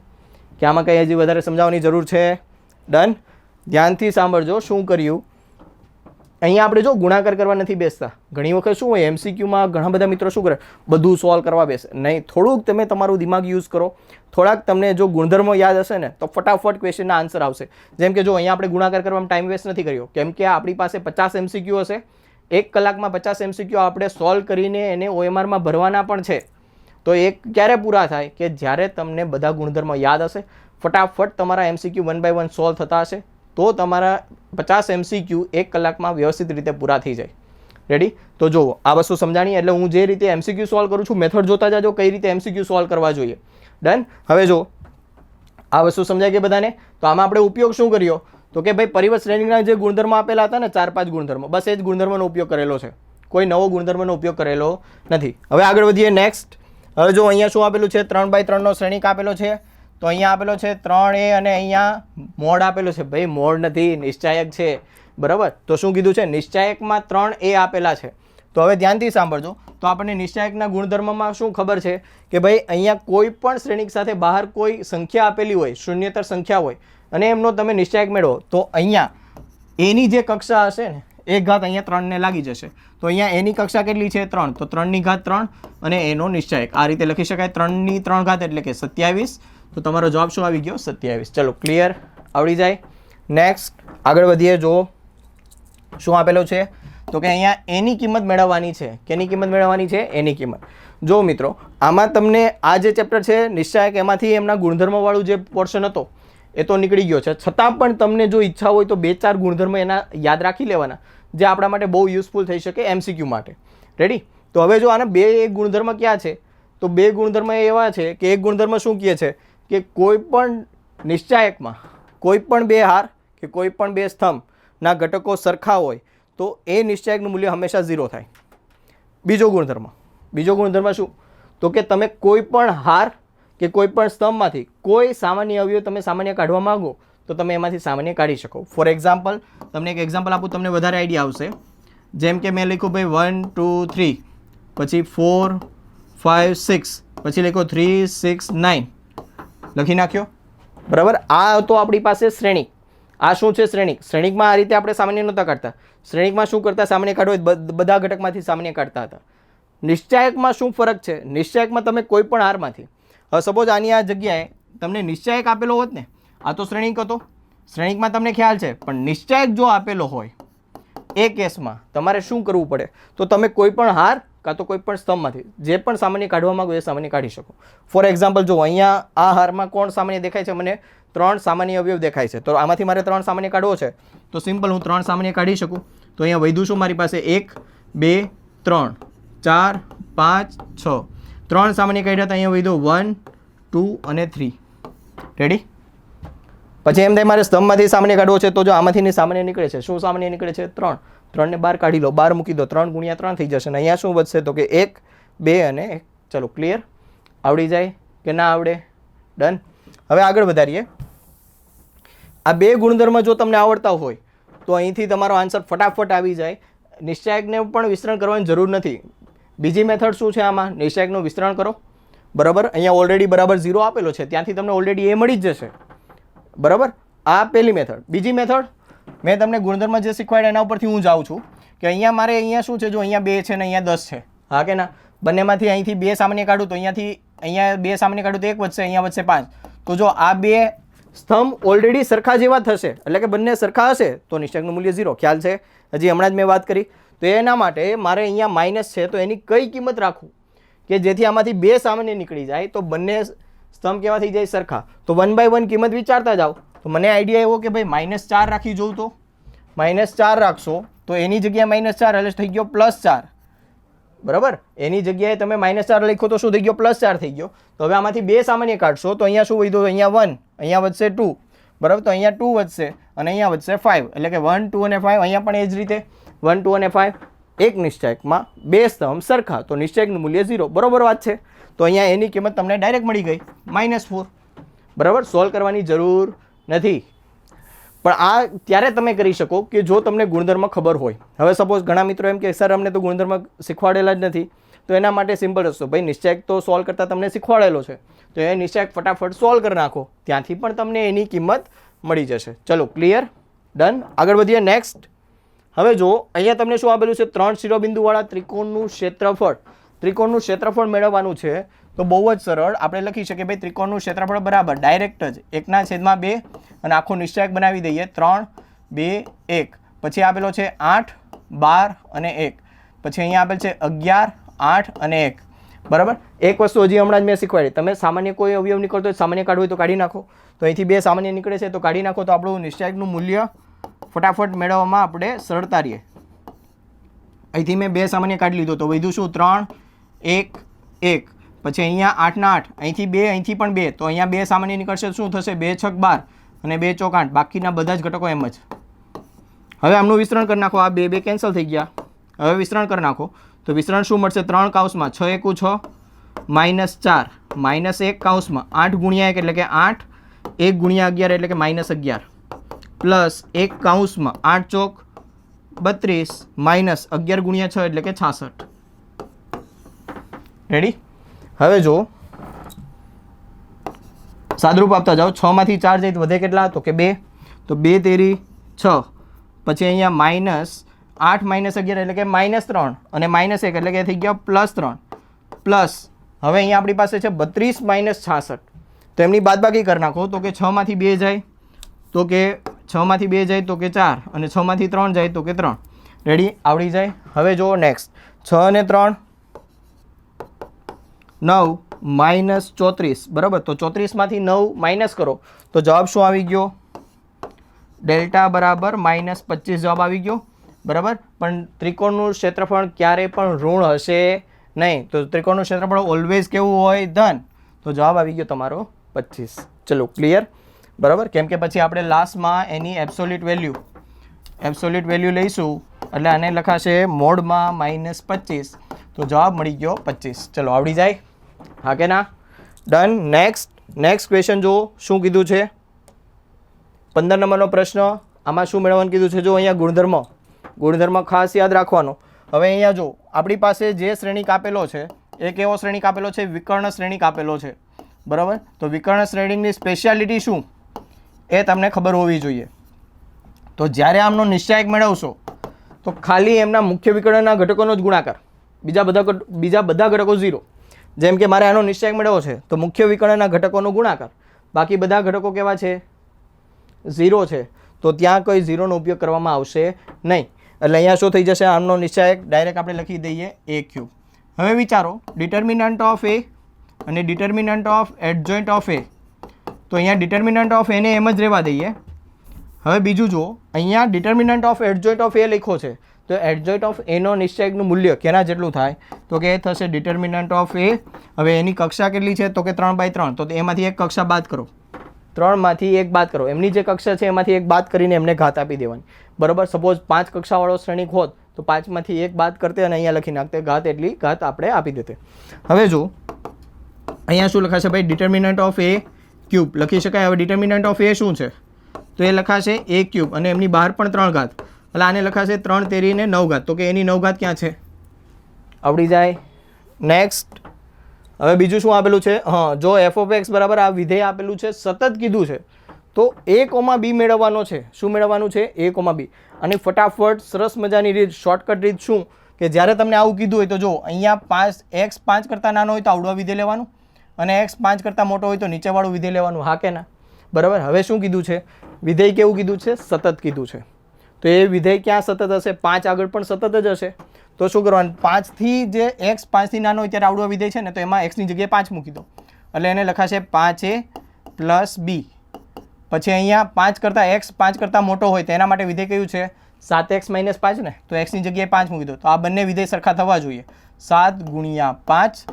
B: કે આમાં કંઈ હજી વધારે સમજાવવાની જરૂર છે. ડન. ધ્યાનથી સાંભળજો શું કર્યું અહીંયા આપણે જો ગુણાકાર કરવા નથી બેસતા. ઘણી વખત શું હોય એમસીક્યુમાં ઘણા બધા મિત્રો શું કરે બધું સોલ્વ કરવા બેસે. નહીં, થોડુંક તમે તમારું દિમાગ યુઝ કરો. થોડાક તમને જો ગુણધર્મો યાદ હશે ને તો ફટાફટ ક્વેશ્ચનના આન્સર આવશે. જેમ કે જો અહીંયા આપણે ગુણાકાર કરવામાં ટાઈમ વેસ્ટ નથી કર્યો, કેમ કે આપણી પાસે 50 એમસીક્યુ હશે. 1 કલાકમાં 50 એમસીક્યુ આપણે સોલ્વ કરીને એને OMRમાં ભરવાના પણ છે. તો એ ક્યારે પૂરા થાય કે જ્યારે તમને બધા ગુણધર્મો યાદ હશે, ફટાફટ તમારા એમસીક્યુ 1 by 1 સોલ્વ થતા હશે, તો તમારા 50 એમસીક્યુ 1 કલાકમાં વ્યવસ્થિત રીતે પૂરા થઈ જાય. રેડી? તો જુઓ આ વસ્તુ સમજાણી. એટલે હું જે રીતે એમસીક્યુ સોલ્વ કરું છું મેથડ જોતા જાજો કઈ રીતે એમસીક્યુ સોલ્વ કરવા જોઈએ. ડન? હવે જો આ વસ્તુ સમજાય કે બધાને? તો આમાં આપણે ઉપયોગ શું કર્યો? તો કે ભાઈ પરિવર્ત શ્રેણીના જે ગુણધર્મો આપેલા હતા ને 4-5 ગુણધર્મો, બસ એ જ ગુણધર્મોનો ઉપયોગ કરેલો છે. કોઈ નવો ગુણધર્મનો ઉપયોગ કરેલો નથી. હવે આગળ વધીએ. નેક્સ્ટ. હવે જો અહીંયા શું આપેલું છે? 3 by 3 નો શ્રેણિક આપેલો છે. તો અહીંયા આપેલો છે 3a અને અહીંયા મોડ આપેલો છે. ભાઈ મોડ નથી, નિશ્ચાયક છે. બરાબર? તો શું કીધું છે? નિશ્ચાયકમાં 3a આપેલા છે. તો હવે ધ્યાનથી સાંભળજો. તો આપણને નિશ્ચાયકના ગુણધર્મમાં શું ખબર છે કે ભાઈ અહીંયા કોઈ પણ શ્રેણિક સાથે બહાર કોઈ સંખ્યા આપેલી હોય, શૂન્યતર સંખ્યા હોય અને એમનો તમે નિશ્ચાયક મેળવો તો અહીંયા એની જે કક્ષા હશે ને 1 ઘાત અહીંયા 3 ને લાગી જશે. તો અહીંયા એની કક્ષા કેટલી છે? 3. તો 3 ની ઘાત 3 અને એનો નિશ્ચાયક આ રીતે લખી શકાય. 3 ની 3 ઘાત એટલે કે 27. તો તમારો જવાબ શું આવી ગયો? 27. ચલો ક્લિયર? આવડી જાય. નેક્સ્ટ આગળ વધીએ. જો શું આપેલું છે? તો કે અહીંયા એની કિંમત મેળવવાની છે. કેની કિંમત મેળવવાની છે? એની કિંમત. જો મિત્રો આમાં તમને આ જે ચેપ્ટર છે નિશ્ચાયક, એમાંથી એમના ગુણધર્મવાળું જે પોર્શન હતો એ તો નીકળી ગયો છે. છતાં પણ તમને જો ઈચ્છા હોય તો 2-4 ગુણધર્મ એના યાદ રાખી લેવાના, જે આપણા માટે બહુ યુઝફુલ થઈ શકે એમસીક્યુ માટે. રેડી? તો હવે જો આના 2 ગુણધર્મ ક્યાં છે? તો 2 ગુણધર્મ એવા છે કે એક ગુણધર્મ શું કહે છે કે કોઈ પણ નિશ્ચાયકમાં કોઈ પણ 2 હાર કે કોઈ પણ 2 સ્તંભના ઘટકો સરખા હોય તો એ નિશ્ચાયકનું મૂલ્ય હંમેશા 0 થાય. બીજો ગુણધર્મ શું? તો કે તમે કોઈ પણ હાર કે કોઈ પણ સ્તંભમાંથી કોઈ સામાન્ય અવયવ તમે સામાન્ય કાઢવા માંગો તો તમે એમાંથી સામાન્ય કાઢી શકો. ફોર એક્ઝામ્પલ, તમને એક એક્ઝામ્પલ આપું, તમને વધારે આઈડિયા આવશે. જેમ કે મેં લખ્યું ભાઈ 1 2 3, પછી 4 5 6, પછી લખ્યો 3 6 9, લખી નાખ્યો. બરાબર? આ તો આપણી પાસે શ્રેણિક. આ શું છે? શ્રેણિક. શ્રેણિકમાં આ રીતે આપણે સામાન્ય નહોતા કાઢતા. શ્રેણિકમાં શું કરતા? સામાન્ય કાઢવો બધા ઘટકમાંથી સામાન્ય કાઢતા હતા. નિશ્ચાયકમાં શું ફરક છે? નિશ્ચાયકમાં તમે કોઈ પણ હારમાંથી, હવે સપોઝ આની આ જગ્યાએ તમને નિશ્ચાયક આપેલો હોત ને, આ તો શ્રેણિક હતો, શ્રેણિકમાં તમને ખ્યાલ છે, પણ નિશ્ચાયક જો આપેલો હોય એ કેસમાં તમારે શું કરવું પડે? તો તમે કોઈ પણ હાર કાં તો કોઈ પણ સ્તંભમાંથી જે પણ સામાન્ય કાઢવા માંગો એ સામાન્ય કાઢી શકો. ફોર એક્ઝામ્પલ જો અહીંયા આ હારમાં કોણ સામાન્ય દેખાય છે? મને 3 સામાન્ય અવયવ દેખાય છે. તો આમાંથી મારે 3 સામાન્ય કાઢવો છે તો સિમ્પલ હું 3 સામાન્ય કાઢી શકું. તો અહીંયા વધ્યું શું મારી પાસે? 1 2 3 4 5 6, 3 સામાન્ય કાઢ્યા હતા. અહીંયા વધ્યો 1 2 અને 3. રેડી? પછી એમ થાય મારે સ્તંભમાંથી સામાન્ય કાઢવો છે, તો જો આમાંથી સામાન્ય નીકળે છે. શું સામાન્ય નીકળે છે? 3. 3 ને 12 કાઢી લો, 12 મૂકી દો, 3 × 3 થઈ જશે. અને અહીંયા શું વધશે? તો કે 1 2 અને 1. ચલો ક્લિયર? આવડી જાય કે ના આવડે? ડન? હવે આગળ વધારીએ. આ 2 ગુણધર્મ જો તમને આવડતા હોય તો અહીંથી તમારો આન્સર ફટાફટ આવી જાય. નિશ્ચાયકને પણ વિસ્તરણ કરવાની જરૂર નથી. બીજી મેથડ શું છે આમાં? નિશ્ચાયકનું વિસ્તરણ કરો. બરાબર? અહીંયા ઓલરેડી બરાબર 0 આપેલો છે, ત્યાંથી તમને ઓલરેડી એ મળી જ જશે. બરાબર? આ પહેલી મેથડ. બીજી મેથડ મેં તમને ગુણધર્મ જે શીખવાડ્યા એના ઉપરથી હું જાઉં છું કે અહીંયા મારે અહીંયા શું છે? જો અહીંયા 2 છે ને અહીંયા 10 છે. હા કે ના? બંનેમાંથી અહીંથી 2 સામાન્ય કાઢું તો અહીંયા 2 સામાન્ય કાઢું તો 1 વધશે, અહીંયા વધશે 5. તો જો આ 2 સ્તંભ ઓલરેડી સરખા જેવા થશે, એટલે કે બંને સરખા હશે તો નિશ્ચાયકનું મૂલ્ય 0. ખ્યાલ છે? હજી હમણાં જ મેં વાત કરી. તો એના માટે મારે અહીંયા માઇનસ છે તો એની કઈ કિંમત રાખવું કે જેથી આમાંથી 2 સામાન્ય નીકળી જાય તો બંને સ્તંભ કેવા થઈ જાય? સરખા. તો 1 by 1 કિંમત વિચારતા જાઓ. તો મને આઈડિયા એવો કે ભાઈ -4 રાખી જોઉં તો -4 રાખશો તો એની જગ્યાએ -4 એટલે થઈ ગયો +4. બરાબર? એની જગ્યાએ તમે -4 લખો તો શું થઈ ગયો? +4 થઈ ગયો. તો હવે આમાંથી 2 સામાન્ય કાઢશો તો અહીંયા શું વધ્યું? અહીંયા 1, અહીંયા વધશે 2. બરાબર? તો અહીંયા 2 વધશે અને અહીંયા વધશે 5, એટલે કે 1 2 અને 5. અહીંયા પણ એ જ રીતે 1 2 અને 5. એક નિશ્ચાયકમાં 2 સ્તંભ સરખા તો નિશ્ચાયકનું મૂલ્ય 0. બરોબર વાત છે? તો અહીંયા એની કિંમત તમને ડાયરેક્ટ મળી ગઈ -4. બરાબર? સોલ્વ કરવાની જરૂર નથી. પણ આ ત્યારે તમે કરી શકો કે જો તમને ગુણધર્મ ખબર હોય. હવે સપોઝ ઘણા મિત્રો એમ કે સર અમને તો ગુણધર્મ શીખવાડેલા જ નથી, તો એના માટે સિમ્પલ રસ્તો, ભાઈ નિશ્ચાયક તો સોલ્વ કરતાં તમને શીખવાડેલો છે તો એ નિશ્ચાયક ફટાફટ સોલ્વ કરી નાખો, ત્યાંથી પણ તમને એની કિંમત મળી જશે. ચલો ક્લિયર? ડન? આગળ વધીએ. નેક્સ્ટ. હવે જો અહીંયા તમને શું આપેલું છે, 3 શિરોબિંદુવાળા ત્રિકોણનું ક્ષેત્રફળ. ત્રિકોણનું ક્ષેત્રફળ મેળવવાનું છે તો બહુ જ સરળ, આપણે લખી શકીએ ભાઈ ત્રિકોણનું ક્ષેત્રફળ બરાબર ડાયરેક્ટ જ 1/2 અને આખો નિશ્ચાયક બનાવી દઈએ 3, 2, 1. પછી આપેલો છે 8, 12 અને 1. પછી અહીંયા આપેલ છે 11, 8 અને 1. બરાબર. એક વસ્તુ હજી હમણાં જ મેં શીખવાડી, તમે સામાન્ય કોઈ અવયવ નીકળતો હોય સામાન્ય કાઢવું હોય તો કાઢી નાખો. તો અહીંથી 2 સામાન્ય નીકળે છે તો કાઢી નાખો, તો આપણું નિશ્ચાયકનું મૂલ્ય ફટાફટ મેળવવામાં આપણે સરળતા રહીએ. અહીંથી મેં 2 સામાન્ય કાઢી લીધો તો વધ્યું શું, 3, 1, 1. પછી અહીંયા 8 ના 8, અહીંથી 2, અહીંથી પણ 2, તો અહીંયા 2 સામાન્ય નીકળશે, શું થશે, 2 છક 12 અને 2 ચોક 8. બાકીના બધા જ ઘટકો એમ જ. હવે આમનું વિસ્તરણ કરી નાખો, આ 2 કેન્સલ થઈ ગયા. હવે વિસ્તરણ કરી નાખો તો વિસ્તરણ શું મળશે, 3 કૌંસમાં 6 × 6 -4 -1 કૌંસમાં 8 × 1 એટલે કે 8, 1 × 11 એટલે કે -11 પ્લસ 1 કૌંસમાં 8 ચોક 32 -11 × 6 એટલે કે 66. રેડી. હવે જો સાદરૂપ આપતા જાઓ, 6 માંથી 4 જાય તો વધે કેટલા, તો કે 2, તો 2 તેરી 6. પછી અહીંયા -8 -11 એટલે કે -3 અને -1 એટલે કે થઈ ગયા +3 પ્લસ હવે અહીંયા આપણી પાસે છે 32 - 66. તો એમની બાદબાકી કરી નાખો તો કે 6 માંથી 2 જાય તો કે 6 માંથી 2 જાય તો કે 4 અને 6 માંથી 3 જાય તો કે 3. રેડી, આવડી જાય. હવે જો નેક્સ્ટ 6 અને 3 9 -34 બરાબર. તો 34 માંથી 9 માઇનસ કરો તો જવાબ શું આવી ગયો, ડેલ્ટા બરાબર -25 જવાબ આવી ગયો. બરાબર. પણ ત્રિકોણનું ક્ષેત્રફળ ક્યારે પણ ઋણ હશે નહીં, તો ત્રિકોણનું ક્ષેત્રફળ ઓલવેઝ કેવું હોય, ધન. તો જવાબ આવી ગયો તમારો 25. ચલો ક્લિયર. બરાબર. કેમ કે પછી આપણે લાસ્ટમાં એની એબ્સોલ્યુટ વેલ્યુ લઈશું એટલે આને લખાશે મોડમાં -25. તો જવાબ મળી ગયો 25. ચલો આવડી જાય, હા કે ના? ડન. નેક્સ્ટ ક્વેશ્ચન જો શું કીધું છે, 15 નંબરનો પ્રશ્ન. આમાં શું મેળવવાનું કીધું છે, જો અહીંયા ગુણધર્મ ખાસ યાદ રાખવાનો. હવે અહીંયા જો આપણી પાસે જે શ્રેણી કાપેલો છે એ કેવો શ્રેણી કાપેલો છે, વિકર્ણ શ્રેણી કાપેલો છે. બરાબર. તો વિકર્ણ શ્રેણીની સ્પેશિયાલિટી શું એ તમને ખબર હોવી જોઈએ. તો જ્યારે આમનો નિશ્ચાયક મેળવશો તો ખાલી એમના મુખ્ય વિકર્ણના ઘટકોનો જ ગુણાકાર, બીજા બધા ઘટકો 0. જેમ કે મારે આનો નિશ્ચાયક મેળવવો છે તો મુખ્ય વિકર્ણના ઘટકોનો ગુણાકાર, બાકી બધા ઘટકો કેવા છે, 0 છે. તો ત્યાં કોઈ 0નો ઉપયોગ કરવામાં આવશે નહીં. એટલે અહીંયા શું થઈ જશે, આમનો નિશ્ચાયક ડાયરેક્ટ આપણે લખી દઈએ a³. હવે વિચારો ડિટર્મિનન્ટ ઓફ a અને determinant of adjoint of a. તો અહીંયા ડિટર્મિનન્ટ ઓફ a ને એમ જ રહેવા દઈએ. હવે બીજું જુઓ, અહીંયા determinant of adjoint of a લખ્યો છે તો એડજોઇન્ટ ઓફ એનો નિશ્ચાયકનું મૂલ્ય કેના જેટલું થાય, તો કે એ થશે ડિટર્મિનન્ટ ઓફ a. હવે એની કક્ષા કેટલી છે, તો કે 3/3. તો એમાંથી એક કક્ષા બાદ કરો, 3 માંથી 1 બાદ કરો, એમની જે કક્ષા છે એમાંથી 1 બાદ કરીને એમને ઘાત આપી દેવાની. બરાબર. સપોઝ 5 કક્ષાવાળો શ્રેણિક હોત તો 5 માંથી 1 બાદ કરતે અને અહીંયા લખી નાખતે ઘાત, એટલી ઘાત આપણે આપી દેતે. હવે જો અહીંયા શું લખાશે ભાઈ, ડિટર્મિનન્ટ ઓફ a³ લખી શકાય. હવે ડિટર્મિનન્ટ ઓફ a શું છે, તો એ લખાશે a³ અને એમની બહાર પણ 3 ઘાત, એટલે આને લખાશે 3 તેરી ને 9 ઘાત. તો કે એની 9 ઘાત ક્યાં છે, આવડી જાય. નેક્સ્ટ હવે બીજું શું આપેલું છે, હા, જો f(x) બરાબર આ વિધેય આપેલું છે, સતત કીધું છે તો a, b મેળવવાનો છે. શું મેળવવાનું છે, a, b. અને ફટાફટ સરસ મજાની રીત, શોર્ટકટ રીત શું કે જ્યારે તમને આવું કીધું હોય તો જો અહીંયા x 5 કરતાં નાનો હોય તો આવડું વિધેય લેવાનું અને x 5 કરતાં મોટો હોય તો નીચેવાળું વિધેય લેવાનું, હા કે ના? બરાબર. હવે શું કીધું છે, વિધેય કેવું કીધું છે, સતત કીધું છે. તો એ વિધેય ક્યાં સતત હશે, 5 આગળ પણ સતત જ હશે. તો શું કરવાનું, 5 થી જે x 5 થી નાનો હોય ત્યારે આવડું વિધેય છે ને, તો એમાં x ની જગ્યાએ 5 મૂકી દો એટલે એને લખાશે 5a + b. પછી અહીંયા 5 કરતાં x 5 કરતાં મોટો હોય તો એના માટે વિધેય કયું છે, 7x - 5 ને, તો x ની જગ્યાએ 5 મૂકી દો. તો આ બંને વિધેય સરખા થવા જોઈએ, 7 × 5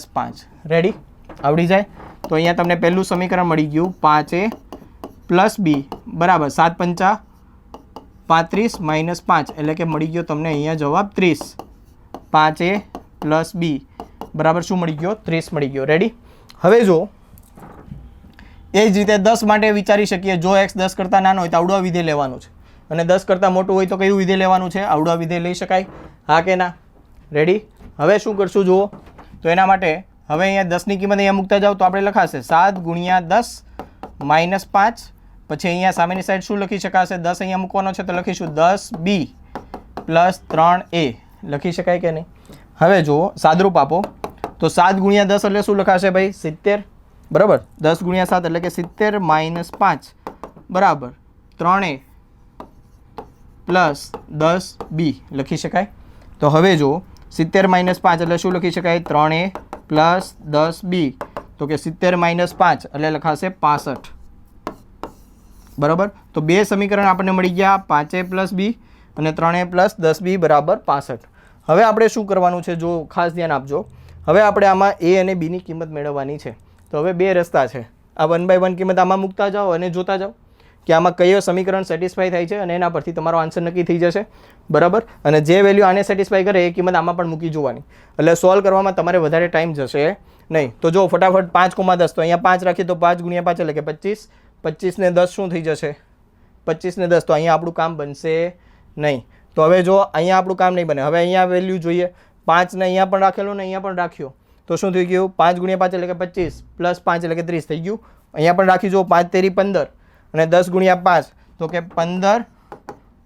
B: - 5. રેડી, આવડી જાય. તો અહીંયા તમને પહેલું સમીકરણ મળી ગયું, 5a + b બરાબર 7 × 5 = 35 - 5 એટલે કે મળી ગયો તમને અહીંયા જવાબ 30. 5a + b બરાબર શું મળી ગયો, 30 મળી ગયો. રેડી. હવે જો એ જ રીતે 10 માટે વિચારી શકીએ, જો x 10 કરતાં નાનો હોય તો આવડું વિધેય લેવાનું છે અને 10 કરતાં મોટું હોય તો કયું વિધેય લેવાનું છે, આવડું વિધેય લઈ શકાય, હા કે ના? રેડી. હવે શું કરશું જુઓ, તો એના માટે હવે અહીંયા 10ની કિંમત અહીંયા મૂકતા જાઓ તો આપણે લખાશે 7 × 10 - 5 પછી અહીંયા સામેની સાઈડ શું લખી શકાશે? 10 અહીંયા મૂકવાનો છે તો લખીશું 10b પ્લસ 3a લખી શકાય કે નહીં? હવે જુઓ સાદરૂપ આપો તો 7 ગુણ્યા 10 એટલે શું લખાશે ભાઈ? 70 બરાબર. 10 ગુણ્યા 7 એટલે કે 70 માઇનસ 5 બરાબર 3a પ્લસ 10b લખી શકાય. તો હવે જો 70 માઇનસ 5 એટલે શું લખી શકાય? 3a પ્લસ 10b તો કે 70 માઇનસ 5 એટલે લખાશે 65 બરાબર. તો બે સમીકરણ આપણને મળી ગયા, 5a પ્લસ b અને 3a પ્લસ 10b બરાબર 65. હવે આપણે શું કરવાનું છે? જો ખાસ ધ્યાન આપજો. હવે આપણે આમાં a અને b ની કિંમત મેળવવાની છે. તો હવે બે રસ્તા છે. આ 1 બાય 1 કિંમત આમાં મૂકતા જાઓ અને જોતા જાઓ કે આમાં કયો સમીકરણ સેટિસ્ફાય થાય છે અને એના પરથી તમારો આન્સર નક્કી થઈ જશે બરાબર. અને જે વેલ્યુ આને સેટિસ્ફાય કરે એ કિંમત આમાં પણ મૂકી જોવાની, એટલે સોલ્વ કરવામાં તમારે વધારે ટાઈમ જશે નહીં. તો જો ફટાફટ 5,10 તો અહીંયા 5 રાખીએ તો 5 ગુણ્યા 5 એટલે કે 25. 25 ને 10 શું થઈ જશે? 25 ને 10 તો અહીંયા આપણું કામ બનશે નહીં. તો હવે જો અહીંયા આપણું કામ નહીં બને. હવે અહીંયા વેલ્યુ જોઈએ, 5 ને અહીંયા પણ રાખેલો ને અહીંયા પણ રાખ્યો તો શું થઈ ગયું? 5 ગુણ્યા 5 એટલે કે 25 પ્લસ 5 એટલે કે 30 થઈ ગયું. અહીંયા પણ રાખી જો 5 તેરી 15 અને 10 ગુણ્યા 5 તો કે 15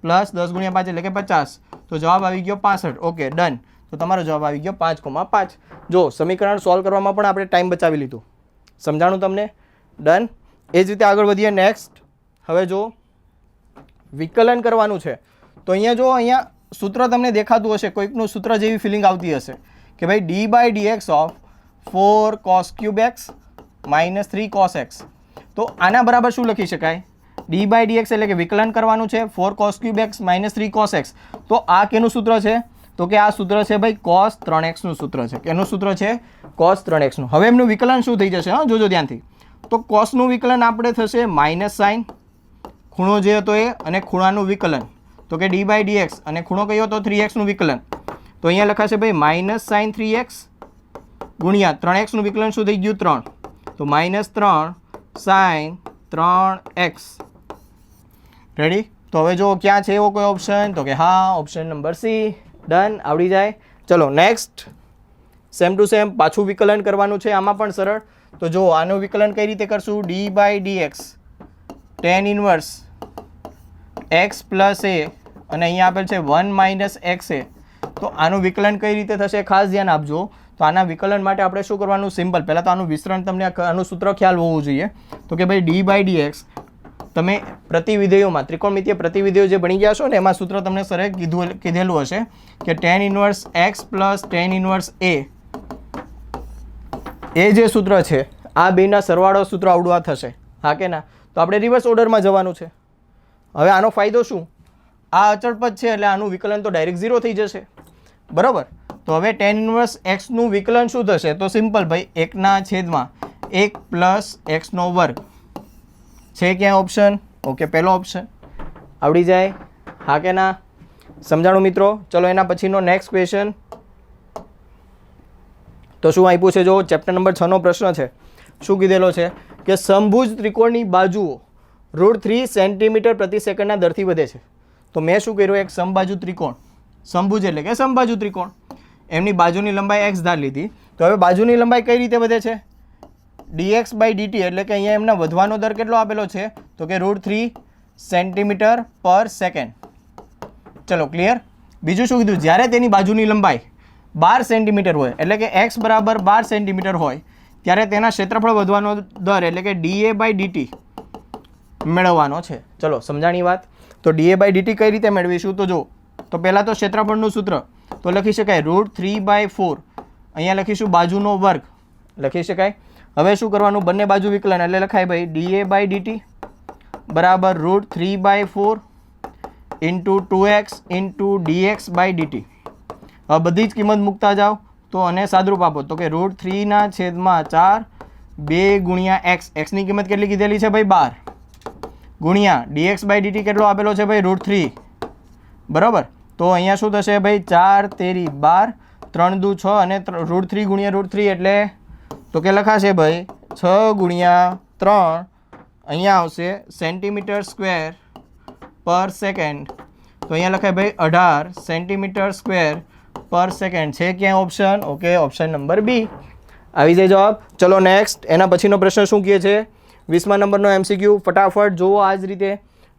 B: પ્લસ 10 ગુણ્યા 5 એટલે કે 50. તો જવાબ આવી ગયો 65. Okay done. તો તમારો જવાબ આવી ગયો 5,5. જો સમીકરણ સોલ્વ કરવામાં પણ આપણે ટાઈમ બચાવી લીધું. સમજાણું તમને? ડન. એ જ રીતે આગળ વધીએ. નેક્સ્ટ હવે જો વિકલન કરવાનું છે તો અહીંયા જો અહીંયા સૂત્ર તમને દેખાતું હશે, કોઈકનું સૂત્ર જેવી ફિલિંગ આવતી હશે કે ભાઈ d by dx of 4 cos cube x minus 3 cos x. તો આના બરાબર શું લખી શકાય? d બાય dx એટલે કે વિકલન કરવાનું છે 4 cos cube x minus 3 cos x. તો આ કેનું સૂત્ર છે? તો કે આ સૂત્ર છે ભાઈ cos 3x નું સૂત્ર છે. કેનું સૂત્ર છે? cos 3x નું. હવે એમનું વિકલન શું થઈ જશે? હા જોજો ધ્યાનથી. તો cos નું વિકલન આપણે થશે માઇનસ સાઇન, ખૂણો જે હતો એ, અને ખૂણાનું વિકલન તો કે d બાય dx, અને ખૂણો કયો હતો? 3x નું વિકલન. તો અહીંયા લખાશે ભાઈ માઇનસ સાઇન 3x ગુણ્યા 3x નું વિકલન શું થઈ ગયું? 3. તો માઇનસ 3 સાઇન 3x. રેડી? તો હવે જો ક્યાં છે એવો કોઈ ઓપ્શન? તો કે હા, ઓપ્શન નંબર સી. ડન. આવડી જાય. ચલો નેક્સ્ટ સેમ ટુ સેમ પાછું વિકલન કરવાનું છે. આમાં પણ સરળ. તો જો આનું વિકલન કઈ રીતે કરશું? d by dx tan inverse x plus a અને અહીંયા આપેલ છે 1 માઇનસ એક્સ એ. તો આનું વિકલન કઈ રીતે થશે? ખાસ ધ્યાન આપજો. તો આના વિકલન માટે આપણે શું કરવાનું? સિમ્પલ. પહેલાં તો આનું વિસ્તરણ તમને આનું સૂત્ર ખ્યાલ હોવું જોઈએ. તો કે ભાઈ d બાય dx તમે પ્રતિવિધેયોમાં ત્રિકોણમિતીય પ્રતિવિધેયો જે ભણી ગયા છો ને એમાં સૂત્ર તમને સરે કીધેલું હશે કે tan inverse x plus tan inverse a. એ જે સૂત્ર છે આ બેના સરવાળો સૂત્ર આવડું આ થશે. હા કે ના? તો આપણે રિવર્સ ઓર્ડરમાં જવાનું છે. હવે આનો ફાયદો શું? આ અચળ પદ છે એટલે આનું વિકલન તો ડાયરેક્ટ 0 થઈ જશે બરાબર. તો હવે tan ઇન્વર્સ x નું વિકલન શું થશે? તો સિમ્પલ ભાઈ 1/1 પ્લસ x નો વર્ગ છે. ક્યાં ઓપ્શન? ઓકે પહેલો ઓપ્શન. આવડી જાય? હા કે ના? સમજાણું મિત્રો? ચલો એના પછીનો નેક્સ્ટ ક્વેશ્ચન. તો શું આપ્યું છે? જો ચેપ્ટર નંબર 6 નો પ્રશ્ન છે. શું કીધેલો છે કે સમભુજ ત્રિકોણની બાજુઓ √3 સેન્ટીમીટર પ્રતિ સેકન્ડના દરથી વધે છે. તો મેં શું કર્યું? એક સમબાજુ ત્રિકોણ, સમભુજ એટલે કે સમબાજુ ત્રિકોણ, એમની બાજુની લંબાઈ x ધાર લીધી. તો હવે બાજુની લંબાઈ કઈ રીતે વધે છે? dx બાય dt એટલે કે અહીંયા એમના વધવાનો દર કેટલો આપેલો છે? તો કે √3 સેન્ટીમીટર પર સેકન્ડ. ચલો ક્લિયર. બીજું શું કીધું? જ્યારે તેની બાજુની લંબાઈ 12 સેન્ટીમીટર હોય એટલે કે x બરાબર 12 સેન્ટીમીટર હોય ત્યારે તેના ક્ષેત્રફળ વધવાનો દર એટલે કે dA બાય dt મેળવવાનો છે. ચલો સમજાણી વાત. તો dA બાય dt કઈ રીતે મેળવીશું? તો જો તો પહેલાં તો ક્ષેત્રફળનું સૂત્ર તો લખી શકાય √3/4. અહીંયા લખીશું બાજુનો વર્ગ લખી શકાય. હવે શું કરવાનું? બંને બાજુ વિકલન એટલે લખાય ભાઈ dA બાય dt બરાબર √3/4 into 2x into dx by dt. હવે બધી જ કિંમત મૂકતા જાઓ તો અને સાદરૂપ આપો તો કે √3/4 2 ગુણ્યા x. x ની કિંમત કેટલી કીધેલી છે ભાઈ? 12 ગુણ્યા dx બાય dt કેટલો આપેલો છે ભાઈ? √3 બરાબર. તો અહીંયા શું થશે ભાઈ? 4 તેરી 12 3 દુ 6 અને √3 ગુણ્યા √3 એટલે તો કે લખાશે ભાઈ 6 ગુણ્યા 3. અહીંયા આવશે સેન્ટીમીટર સ્ક્વેર પર સેકન્ડ. તો અહીંયા લખાય ભાઈ 18 સેન્ટીમીટર સ્ક્વેર પર સેકન્ડ. છે ક્યાં option? Okay option number B. આવી જાય જવાબ. ચલો નેક્સ્ટ. એના પછીનો પ્રશ્ન શું કહે છે? 20મા નંબરનો MCQ ફટાફટ જુઓ આ જ રીતે.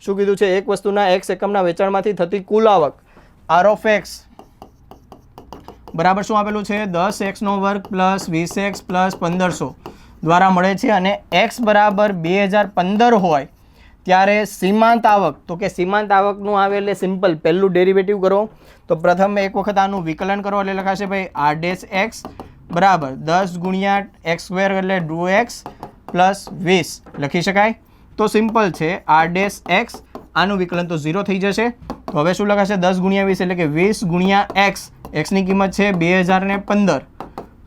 B: શું કીધું છે? એક વસ્તુના x એકમના વેચાણમાંથી થતી કુલ આવક R of x બરાબર શું આપેલું છે? 10x² પ્લસ 20x પ્લસ 1500 દ્વારા મળે છે. અને x બરાબર 2015 હોય ત્યારે સીમાંત આવક, તો કે સીમાંત આવકનું આવે એટલે સિમ્પલ પહેલું ડેરિવેટિવ કરો. તો પ્રથમ એક વખત આનું વિકલન કરો એટલે લખાશે ભાઈ r' બરાબર 10 ગુણ્યા x² એટલે 2x પ્લસ 20 લખી શકાય. તો સિમ્પલ છે r' આનું વિકલન તો 0 થઈ જશે. તો હવે શું લખાશે? 10 ગુણ્યા 20 એટલે કે 20 ગુણ્યા x, xની કિંમત છે 2015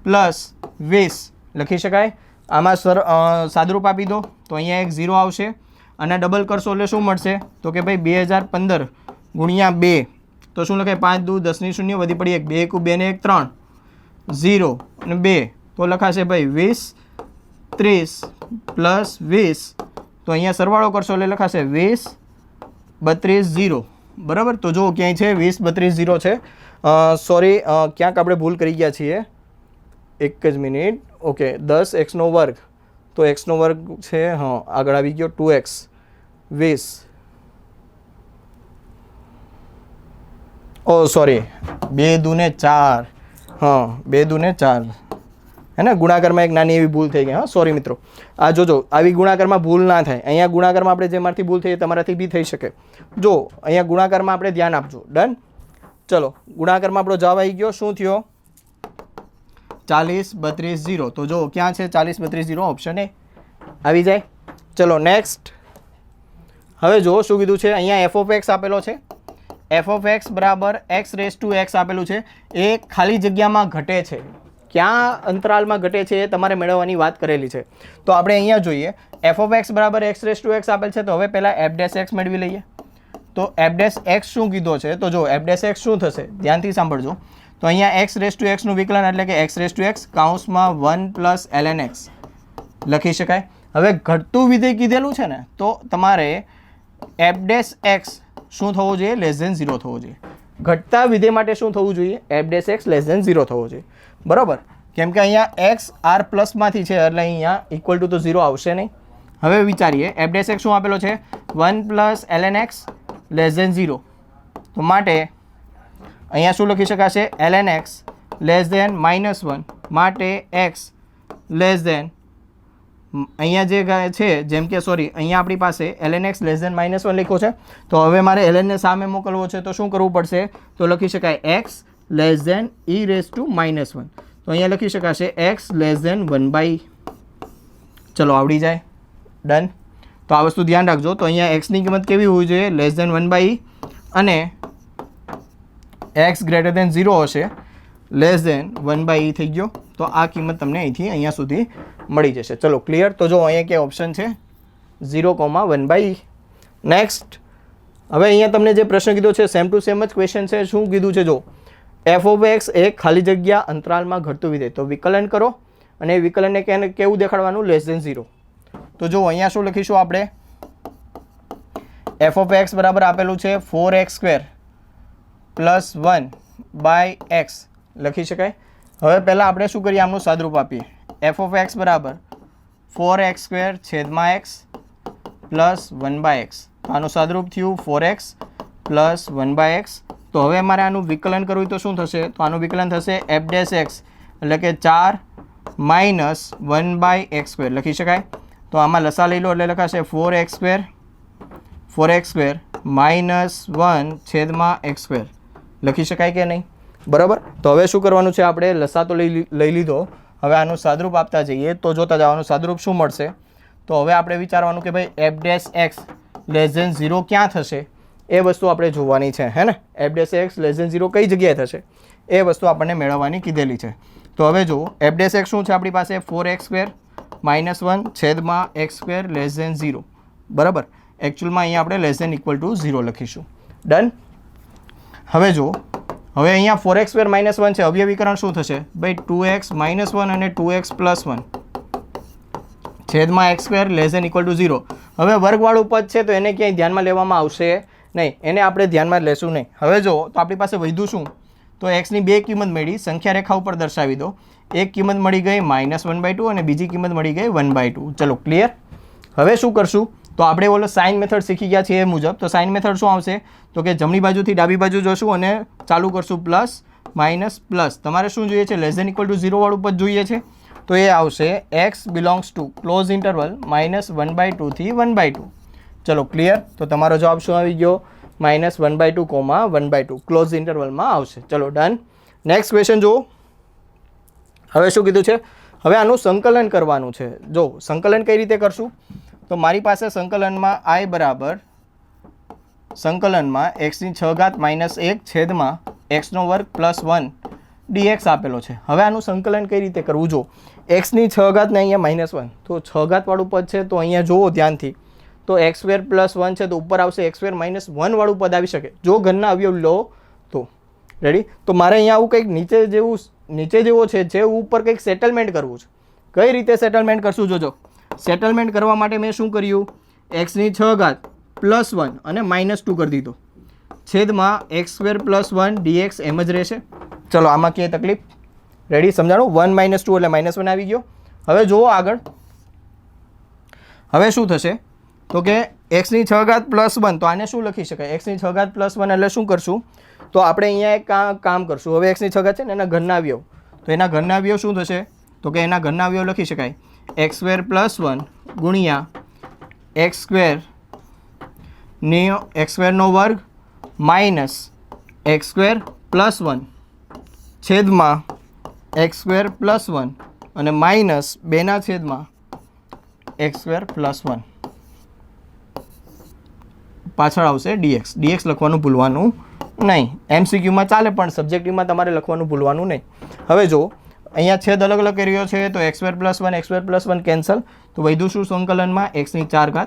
B: પ્લસ 20 લખી શકાય. આમાં સાદુરૂપ આપી દો તો અહીંયા એક 0 આવશે અને ડબલ કરશો એટલે શું મળશે? તો કે ભાઈ 2015 ગુણ્યા 2 તો શું લખાય? 5 દુ 10 ની 0 વધી પડી 1, 2 2 ને 1 3 0 અને 2 તો લખાશે ભાઈ 20 30 પ્લસ 20 તો અહીંયા સરવાળો કરશો એટલે લખાશે 20 32 0 બરાબર. તો જો ક્યાંય છે 20 32 0 છે. સોરી ક્યાંક આપણે ભૂલ કરી ગયા છીએ. એક જ મિનિટ. ઓકે 10x² તો x² છે, હા આગળ આવી ગયો 2x 20 સોરી 2 દુ ને 4, હા 2 દુ ને 4 હે ને. ગુણાકારમાં એક નાની એવી ભૂલ થઈ ગઈ. હા સોરી મિત્રો. આ જોજો આવી ગુણાકારમાં ભૂલ ના થાય. અહીંયા ગુણાકારમાં આપણે જેમાંથી ભૂલ થઈ તમારાથી બી થઈ શકે. જો અહીંયા ગુણાકારમાં આપણે ધ્યાન આપજો. ડન. ચલો ગુણાકારમાં આપણો જવાબ આવી ગયો. શું થયો? 40 32 0. તો જો ક્યાં છે 40 32 0? ઓપ્શન એ આવી જાય. ચલો નેક્સ્ટ. હવે જો શું કીધું છે? અહીંયા f of x આપેલો છે. f of x બરાબર x⁻x આપેલું છે. એ ખાલી જગ્યામાં ઘટે છે. ક્યાં અંતરાલમાં ઘટે છે એ તમારે મેળવવાની વાત કરેલી છે. તો આપણે અહીંયા જોઈએ f of x બરાબર x⁻x આપેલ છે. તો હવે પહેલાં f' મેળવી લઈએ. તો f' શું કીધો છે? તો જો f' શું થશે? ધ્યાનથી સાંભળજો. તો અહીંયા x⁻x નું વિકલન એટલે કે x⁻x કૌંસમાં 1 પ્લસ ln x લખી શકાય. હવે ઘટતું વિધેય કીધેલું છે ને તો તમારે f' શું થવું જોઈએ? <0 થવું જોઈએ. ઘટતા વિધેય માટે શું થવું જોઈએ? f' <0 થવું જોઈએ. બરાબર. કેમ કે અહીંયા x r પ્લસમાંથી છે એટલે અહીંયા ઇક્વલ ટુ તો 0 આવશે નહીં. હવે વિચારીએ f' શું આપેલો છે? 1 પ્લસ ln x <0. તો માટે અહીંયા શું લખી શકાશે? ln x -1 માટે x અહીંયા જે છે જેમ કે સોરી અહીંયા આપણી પાસે ln x -1 લખ્યો છે. તો હવે મારે ln ને સામે મોકલવો છે તો શું કરવું પડશે? તો લખી શકાય x e⁻1. તો અહીંયા લખી શકાશે x <1/e. ચલો આવડી જાય. ડન. તો આ વસ્તુ ધ્યાન રાખજો. તો અહીંયા x ની કિંમત કેવી હોવી જોઈએ? <1/e અને x > 0 હશે <1/e થઈ ગયો. તો આ કિંમત તમને અહીંથી અહીંયા સુધી મળી જશે. ચલો ક્લિયર. તો જો અહીંયા કે ઓપ્શન છે 0,1/e. નેક્સ્ટ. હવે અહીંયા તમને જે પ્રશ્ન કીધો છે સેમ ટુ સેમ જ ક્વેશ્ચન છે. શું કીધું છે? જો f of x એ ખાલી જગ્યા અંતરાલમાં ઘટતું વિધેય. તો વિકલન કરો અને વિકલનને કેવું દેખાડવાનું? <0. તો જો અહીંયા શું લખીશું આપણે? f of x બરાબર આપેલું છે 4x² પ્લસ 1/x લખી શકાય. હવે પહેલાં આપણે શું કરીએ? આમનું સાદુરૂપ આપીએ. f of x બરાબર 4x² છેદમાં x પ્લસ 1/x. તો આનું સાદુરૂપ થયું 4x પ્લસ 1/x. તો હવે મારે આનું વિકલન કરવું તો શું થશે? તો આનું વિકલન થશે f' એટલે કે 4 માઇનસ 1/x² લખી શકાય. તો આમાં લસા લઈ લો એટલે લખાશે 4x² માઇનસ 1 છેદમાં x² લખી શકાય કે નહીં? બરાબર. તો હવે શું કરવાનું છે? આપણે લસા તો લઈ લીધો. હવે આનું સાદુરૂપ આપતા જઈએ તો જોતા જવાનું સાદુરૂપ શું મળશે. તો હવે આપણે વિચારવાનું કે ભાઈ f' <0 ક્યાં થશે એ વસ્તુ આપણે જોવાની છે હે ને. f' <0 કઈ જગ્યાએ થશે એ વસ્તુ આપણને મેળવવાની કીધેલી છે. તો હવે જો f' શું છે આપણી પાસે? 4x² -1 છેદમાં x² <0. બરાબર. એકચ્યુઅલમાં અહીંયા આપણે <= 0 લખીશું. ડન. હવે જો હવે અહીંયા 4x² -1 છે. અવયવીકરણ શું થશે ભાઈ? 2x -1 અને 2x + 1 છેદમાં x² <= 0. હવે વર્ગવાળું પદ છે તો એને ક્યાંય ધ્યાનમાં લેવામાં આવશે નહીં. એને આપણે ધ્યાનમાં લેશું નહીં. હવે જો તો આપણી પાસે વધ્યું શું? તો xની બે કિંમત મળી. સંખ્યા રેખા ઉપર દર્શાવી દો. એક કિંમત મળી ગઈ -1/2 અને બીજી કિંમત મળી ગઈ 1/2. ચલો ક્લિયર. હવે શું કરશું, તો આપણે ઓલો સાઇન મેથડ શીખી ગયા છીએ એ મુજબ. તો સાઇન મેથડ શું આવશે, તો કે જમણી બાજુથી ડાબી બાજુ જોશું અને ચાલુ કરશું પ્લસ માઇનસ પ્લસ. તમારે શું જોઈએ છે, લેસ ધેન ઇક્વલ ટુ 0 વાળું પદ જોઈએ છે. તો એ આવશે x belongs to close interval -1/2 થી 1/2. ચલો ક્લિયર. તો તમારો જવાબ શું આવી ગયો, -1/2, 1/2 ક્લોઝ ઇન્ટરવલમાં આવશે. ચલો ડન. નેક્સ્ટ ક્વેશ્ચન જુઓ. હવે શું કીધું છે, હવે આનું સંકલન કરવાનું છે. જો સંકલન કઈ રીતે કરશું, તો મારી પાસે સંકલનમાં i બરાબર સંકલનમાં x⁴ -1 છેદમાં x² + 1 dx આપેલો છે. હવે આનું સંકલન કઈ રીતે કરવું, જો x⁴ ને અહીંયા -1, તો 6 વાળું પદ છે, તો અહીંયા જુઓ ધ્યાનથી, તો x² + 1 છે, તો ઉપર આવશે x² - 1 વાળું પદ આવી શકે જો ઘનના અવયવ લો તો. રેડી. તો મારે અહીંયા આવું કંઈક નીચે જેવો છે, જે ઉપર કંઈક સેટલમેન્ટ કરવું છે. કઈ રીતે સેટલમેન્ટ કરશું, જોજો. સેટલમેન્ટ કરવા માટે મેં શું કર્યું, x⁴ + 1 અને -2 કરી દીધો છેદમાં x² + 1 dx એમ જ રહેશે. ચલો આમાં ક્યાંય તકલીફ, રેડી, સમજાણું. 1 - 2 એટલે -1 આવી ગયો. હવે જુઓ આગળ, હવે શું થશે, તો કે x⁴ + 1, તો આને શું લખી શકાય, x⁴ + 1 એટલે શું કરશું, તો આપણે અહીંયા એક કામ કરશું. હવે x⁴ છે ને એના ઘનના અવયવ, તો એના ઘનના અવયવ શું થશે, તો કે એના ઘનના અવયવ લખી શકાય x² + 1 ગુણ્યા x² નો વર્ગ માઇનસ x² + 1 છેદમાં x² + 1 અને માઇનસ 2 છેદમાં x² + 1 પાછળ આવશે dx. dx લખવાનું ભૂલવાનું નહીં. MCQમાં ચાલે પણ સબ્જેક્ટિવમાં તમારે લખવાનું ભૂલવાનું નહીં. હવે જો અહીંયા છેદ અલગ અલગ કરી રહ્યો છે, તો x² + 1 x² + 1 કેન્સલ, તો વધ્યું શું સંકલનમાં x⁴ - x²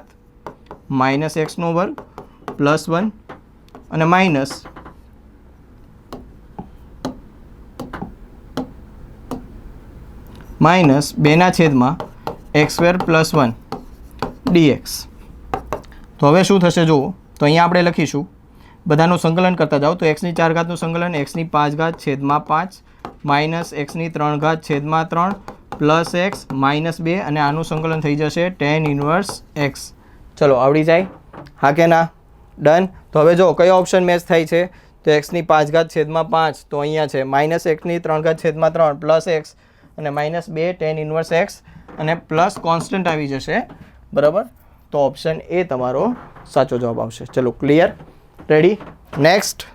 B: + 1 અને માઇનસ -2 છેદમાં x² + 1 dx. તો હવે શું થશે જુઓ, તો અહીંયા આપણે લખીશું, બધાનું સંકલન કરતા જાઓ, તો x⁴ નું સંકલન x⁵ છેદમાં 5 માઇનસ x⁵ છેદમાં 3 પ્લસ x -2 અને આનું સંકલન થઈ જશે tan ઇન્વર્સ x. ચલો આવડી જાય, હા કે ના, ડન. તો હવે જો કયો ઓપ્શન મેચ થાય છે, તો x⁵ છેદમાં 5, તો અહીંયા છે -x⁵ છેદમાં 3 પ્લસ x અને -2 tan ઇન્વર્સ x અને પ્લસ કોન્સ્ટન્ટ આવી જશે, બરાબર. તો ઓપ્શન એ તમારો સાચો જવાબ આવશે. ચલો ક્લિયર, રેડી. નેક્સ્ટ.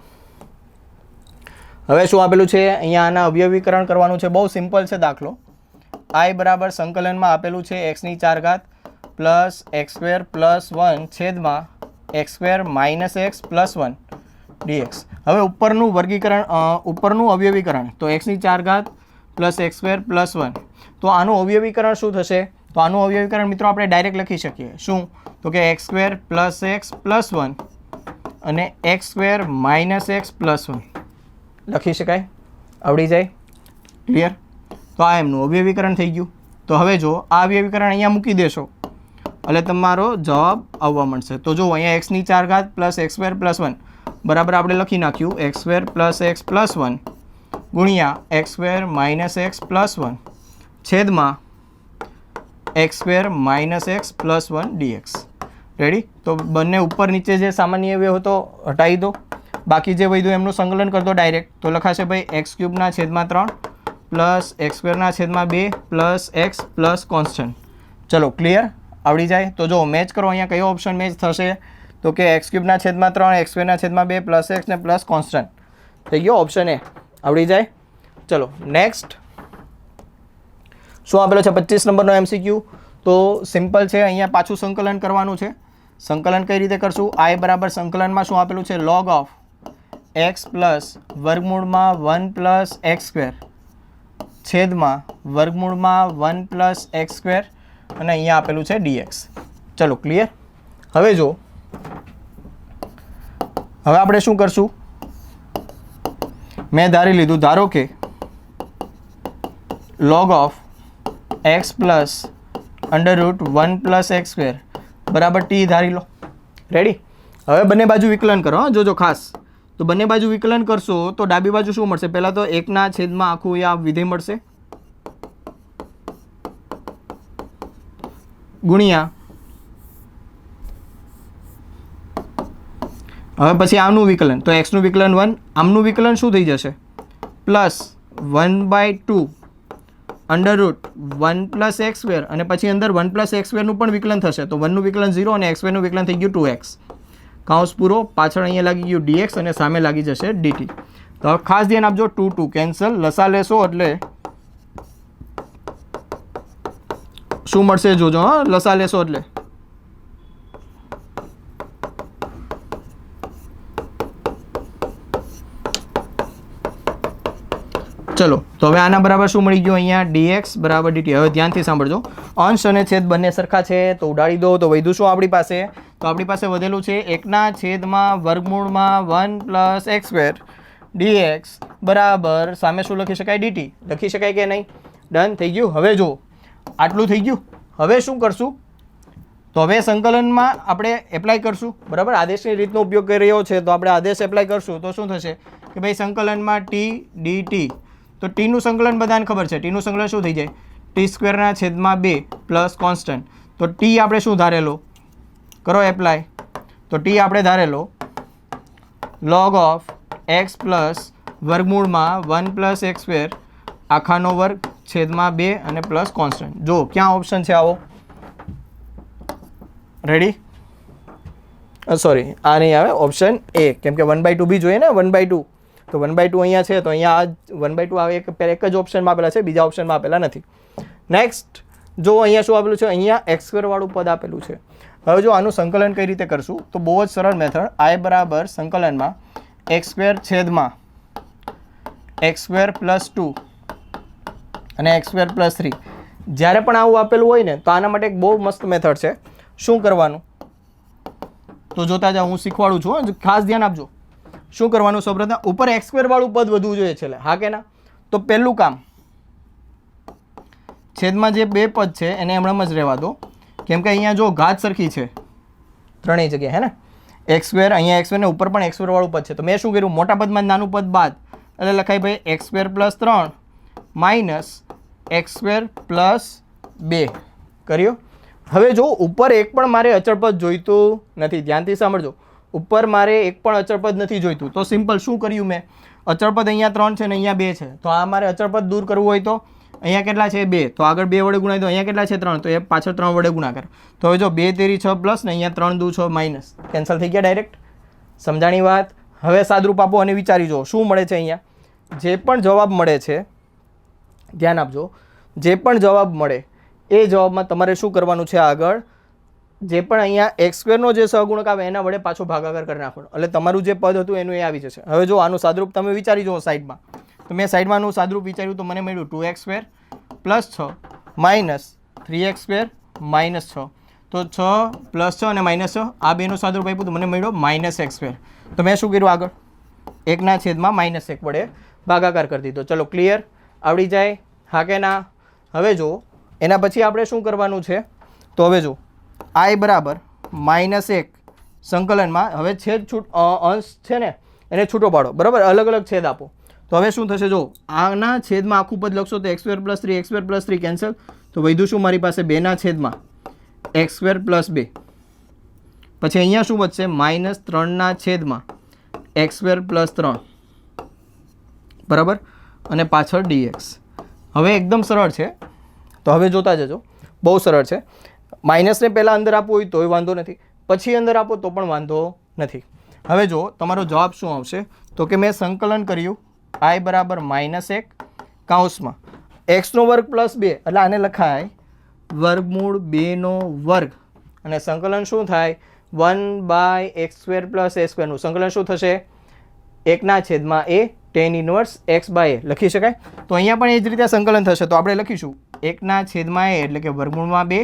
B: હવે શું આપેલું છે, અહીંયા આના અવયવીકરણ કરવાનું છે. બહુ સિમ્પલ છે દાખલો. i બરાબર સંકલનમાં આપેલું છે x⁴ પ્લસ x² + 1 છેદમાં x² - x + 1 dx. હવે ઉપરનું વર્ગીકરણ, ઉપરનું અવયવીકરણ, તો x⁴ પ્લસ x² + 1, તો આનું અવયવીકરણ શું થશે, તો આનું અવયવીકરણ મિત્રો આપણે ડાયરેક્ટ લખી શકીએ. શું, તો કે x² + x + 1 અને x² - x + 1 લખી શકાય, આવડી જાય, ક્લિયર. તો આ એમનું અવયવીકરણ થઈ ગયું. તો હવે જો આ અવયવીકરણ અહીંયા મૂકી દેશો એટલે તમારો જવાબ આવવા મળશે. તો જો અહીંયા x⁴ પ્લસ x² + 1 બરાબર આપણે લખી નાખ્યું x² + x + 1 ગુણ્યા x² - x + 1 છેદમાં x² - x + 1 dx. રેડી. તો બંને ઉપર નીચે જે સામાન્ય અવયવ હતો હટાવી દો, બાકી જે વધ્યું એમનું સંકલન કરી દો ડાયરેક્ટ. તો લખાશે ભાઈ x³ છેદમાં 3 પ્લસ x² છેદમાં 2 પ્લસ x પ્લસ કોન્સ્ટન્ટ. ચલો ક્લિયર, આવડી જાય. તો જો મેચ કરો, અહીંયા કયો ઓપ્શન મેચ થશે, તો કે x³ છેદમાં 3 x² છેદમાં 2 પ્લસ x ને પ્લસ કોન્સ્ટન્ટ થઈ ગયો, ઓપ્શન એ. આવડી જાય. ચલો નેક્સ્ટ. શું આપેલો છે 25 નંબરનો MCQ. તો સિમ્પલ છે, અહીંયા પાછું સંકલન કરવાનું છે. સંકલન કઈ રીતે કરશું, i બરાબર સંકલનમાં શું આપેલું છે, log of x પ્લસ વર્ગમૂળમાં 1 પ્લસ x² છેદમાં વર્ગમૂળમાં 1 પ્લસ x² અને અહીંયા આપેલું છે dx. ચલો ક્લિયર. હવે જો હવે આપણે શું કરશું, મેં ધારી લીધું, ધારો કે log of x plus √1 plus x² બરાબર t ધારી લો. રેડી. હવે બંને બાજુ વિકલન કરો, જોજો ખાસ. તો બંને બાજુ વિકલન કરશો તો ડાબી બાજુ શું મળશે, પહેલાં તો 1ના છેદમાં આખું આ વિધેય મળશે ગુણ્યા હવે પછી આનું વિકલન, તો એક્સનું વિકલન 1, આમનું વિકલન શું થઈ જશે? Plus 1/2 under route 1 plus x square, અને પછી અંદર 1 પ્લસ એક્સ સ્ક્વેરનું પણ વિકલન થશે, તો 1નું વિકલન 0 અને એક્સ સ્ક્વેરનું વિકલન થઈ ગયું 2x, કાઉન્સ પૂરો, પાછળ અહીંયા લાગી ગયું dx અને સામે લાગી જશે dt. તો હવે ખાસ ધ્યાન આપજો, 2 કેન્સલ, લસા લેશો એટલે શું મળશે જોજો, હા, લસા લેશો એટલે ચલો. તો હવે આના બરાબર શું મળી ગયું અહીંયા? dx બરાબર dt. હવે ધ્યાનથી સાંભળજો, અંશ અને છેદ બંને સરખા છે તો ઉડાડી દો. તો વધ્યું શું આપણી પાસે? તો આપણી પાસે વધેલું છે 1// વર્ગમૂળમાં 1 પ્લસ એક્સ સ્ક્વેર dx બરાબર સામે શું લખી શકાય? dt લખી શકાય કે નહીં? ડન થઈ ગયું. હવે જો આટલું થઈ ગયું. હવે શું કરશું? તો હવે સંકલનમાં આપણે એપ્લાય કરશું, બરાબર. આદેશની રીતનો ઉપયોગ કરી રહ્યો છે તો આપણે આદેશ એપ્લાય કરશું તો શું થશે કે ભાઈ સંકલનમાં t dt, તો ટીનું સંકલન બધાને ખબર છે, ટીનું સંકલન શું થઈ જાય? t²/2 plus constant. તો ટી આપણે શું ધારેલો? કરો એપ્લાય. તો ટી આપણે ધારેલો log ઓફ એક્સ પ્લસ વર્ગમૂળમાં 1 પ્લસ એક્સ સ્ક્વેર આખાનો વર્ગ છેદમાં 2 અને પ્લસ કોન્સ્ટન્ટ. જો ક્યાં ઓપ્શન છે? આવો રેડી? સોરી, આ નહીં આવે, ઓપ્શન એ, કેમ કે 1/2 બી જોઈએ ને, 1/2. તો 1/2 અહીંયા છે તો અહીંયા આ 1/2 આવે, એક જ ઓપ્શનમાં આપેલા છે, બીજા ઓપ્શનમાં આપેલા નથી. નેક્સ્ટ જો અહીંયા શું આપેલું છે? અહીંયા એક્સ સ્ક્વેર વાળું પદ આપેલું છે. હવે જો આનું સંકલન કઈ રીતે કરશું? તો બહુ જ સરળ મેથડ, i બરાબર સંકલનમાં એક્સ સ્ક્વેર છેદમાં એક્સ સ્ક્વેર પ્લસ 2 અને એક્સ સ્ક્વેર પ્લસ 3. જ્યારે પણ આવું આપેલું હોય ને તો આના માટે એક બહુ મસ્ત મેથડ છે. શું કરવાનું? તો જોતા જાઓ, હું શીખવાડું છું, ખાસ ધ્યાન આપજો. શું કરવાનું? સૌપ્રથમ ઉપર એક્સ સ્ક્વેર વાળું પદ વધવું જોઈએ છેલ્લે, હા કે ના? તો પહેલું કામ, છેદમાં જે બે પદ છે એને હમણાં જ રહેવા દો, કેમ કે અહીંયા જો ઘાત સરખી છે ત્રણેય જગ્યાએ, હે ને? એક્સ સ્ક્વેર, અહીંયા એક્સ સ્ક્વેર ને ઉપર પણ એક્સ સ્ક્વેર વાળું પદ છે. તો મેં શું કર્યું? મોટા પદમાં નાનું પદ બાદ, એટલે લખાય ભાઈ x square plus 3 minus x square plus 2 કર્યો. હવે જો ઉપર એક પણ મારે અચળ પદ જોઈતું નથી, ધ્યાનથી સાંભળજો, ઉપર મારે એક પણ અચળ પદ નથી જોઈતું. તો સિમ્પલ શું કર્યું મેં? અચળ પદ અહીંયા 3 છે ને અહીંયા 2 છે, તો આ મારે અચળ પદ દૂર કરવું હોય તો અહીંયા કેટલા છે? 2, તો આગળ 2 વડે ગુણાય, તો અહીંયા કેટલા છે? 3, તો એ પાછળ 3 વડે ગુણાકાર. તો હવે જો 2 તેરી 6 પ્લસ ને અહીંયા 3 દુ 6 માઇનસ, કેન્સલ થઈ ગયા ડાયરેક્ટ. સમજાણી વાત? હવે સાદરૂપ આપો અને વિચારી જો શું મળે છે અહીંયા. જે પણ જવાબ મળે છે, ધ્યાન આપજો, જે પણ જવાબ મળે એ જવાબમાં તમારે શું કરવાનું છે? આગળ જે પણ અહીંયા એક્સ સ્ક્વેરનો જે સહગુણક આવે એના વડે પાછો ભાગાકાર કરી નાખવાનો, એટલે તમારું જે પદ હતું એનું એ આવી જશે. હવે જો આનું સાદરૂપ તમે વિચારી જુઓ સાઈડમાં, તો મેં સાઈડમાં આનું સાદરૂપ વિચાર્યું તો મને મળ્યું 2x square plus 6 minus 3x square minus 6. તો 6 પ્લસ 6 અને માઇનસ 6 આ બેનું સાદરૂપ આપ્યું તો મને મળ્યો માઇનસ એક્સ સ્ક્વેર. તો મેં શું કર્યું? આગળ 1/(-1) વડે ભાગાકાર કરી દીધો. ચલો ક્લિયર? આવડી જાય, હા કે ના? હવે જો એના પછી આપણે શું કરવાનું છે? તો હવે જો i બરાબર -1 સંકલનમાં, હવે છેદ અંશ છે ને એને છૂટો પાડો, બરાબર, અલગ અલગ છેદ આપો. તો હવે શું થશે? જો આના છેદમાં આખું પદ લખશો તો x² + 3 x² + 3 કેન્સલ. તો વધ્યું શું મારી પાસે? 2/(x² + 2. પછી અહીંયા શું વધશે? -3/(x² + 3, બરાબર, અને પાછળ dx. હવે એકદમ સરળ છે, તો હવે જોતા જજો, બહુ સરળ છે. માઇનસને પહેલાં અંદર આપવું હોય તોય વાંધો નથી, પછી અંદર આપો તો પણ વાંધો નથી. હવે જો તમારો જવાબ શું આવશે? તો કે મેં સંકલન કર્યું i બરાબર -1 કૌંસમાં x² + 2, એટલે આને લખાય વર્ગમૂળ 2² અને સંકલન શું થાય? 1/(x² + a²) નું સંકલન શું થશે? 1/(a) tan ઇનવર્સ x/a લખી શકાય. તો અહીંયા પણ એ જ રીતે સંકલન થશે, તો આપણે લખીશું 1/(a) એટલે કે વર્ગમૂળમાં 2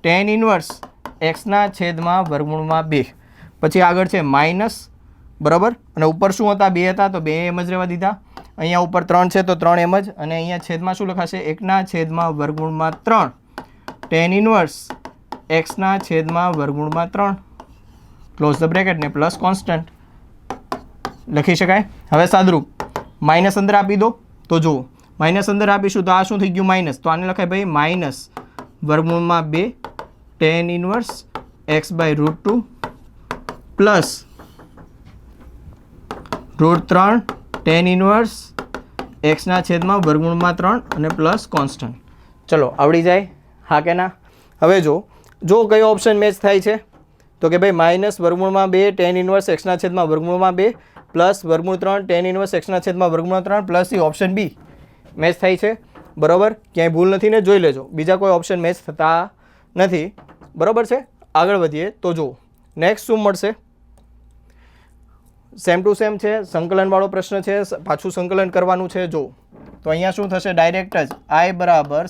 B: tan ઇનવર્સ x/(2). પછી આગળ છે માઇનસ, બરાબર, અને ઉપર શું હતા? 2 હતા તો 2 એમ જ રહેવા દીધા. અહીંયા ઉપર 3 છે તો 3 એમ જ, અને અહીંયા છેદમાં શું લખાશે? 1/(3) tan inverse x/(3). Close the bracket ને પ્લસ કોન્સ્ટન્ટ લખી શકાય. હવે સાદરૂપ માઇનસ અંદર આપી દો, તો જુઓ માઇનસ અંદર આપીશું તો આ શું થઈ ગયું? માઇનસ. તો આને લખાય ભાઈ -√2 tan inverse x/√2 plus √3 tan inverse એક્સના છેદમાં વર્ગમૂળમાં 3 અને પ્લસ કોન્સ્ટન્ટ. ચલો આવડી જાય, હા કે ના? હવે જો કયો ઓપ્શન મેચ થાય છે તો કે ભાઈ માઇનસ વર્ગમૂળમાં 2 tan ઇન્વર્સ એક્સના છેદમાં વર્ગમૂળમાં 2 પ્લસ વર્ગમૂળ 3 tan ઇન્વર્સ એક્સના છેદમાં વર્ગમૂળ 3 પ્લસ એ ઓપ્શન બી મેચ થાય છે. બરાબર, ક્યાંય ભૂલ નથી ને? જોઈ લેજો, બીજા કોઈ ઓપ્શન મેચ થતા નથી. બરાબર છે, આગળ વધીએ તો જો નેક્સ્ટ શું મળશે. સેમ ટુ સેમ છે, સંકલનવાળો પ્રશ્ન છે, પાછું સંકલન કરવાનું છે. જો તો અહીંયા શું થશે, ડાયરેક્ટ જ I બરાબર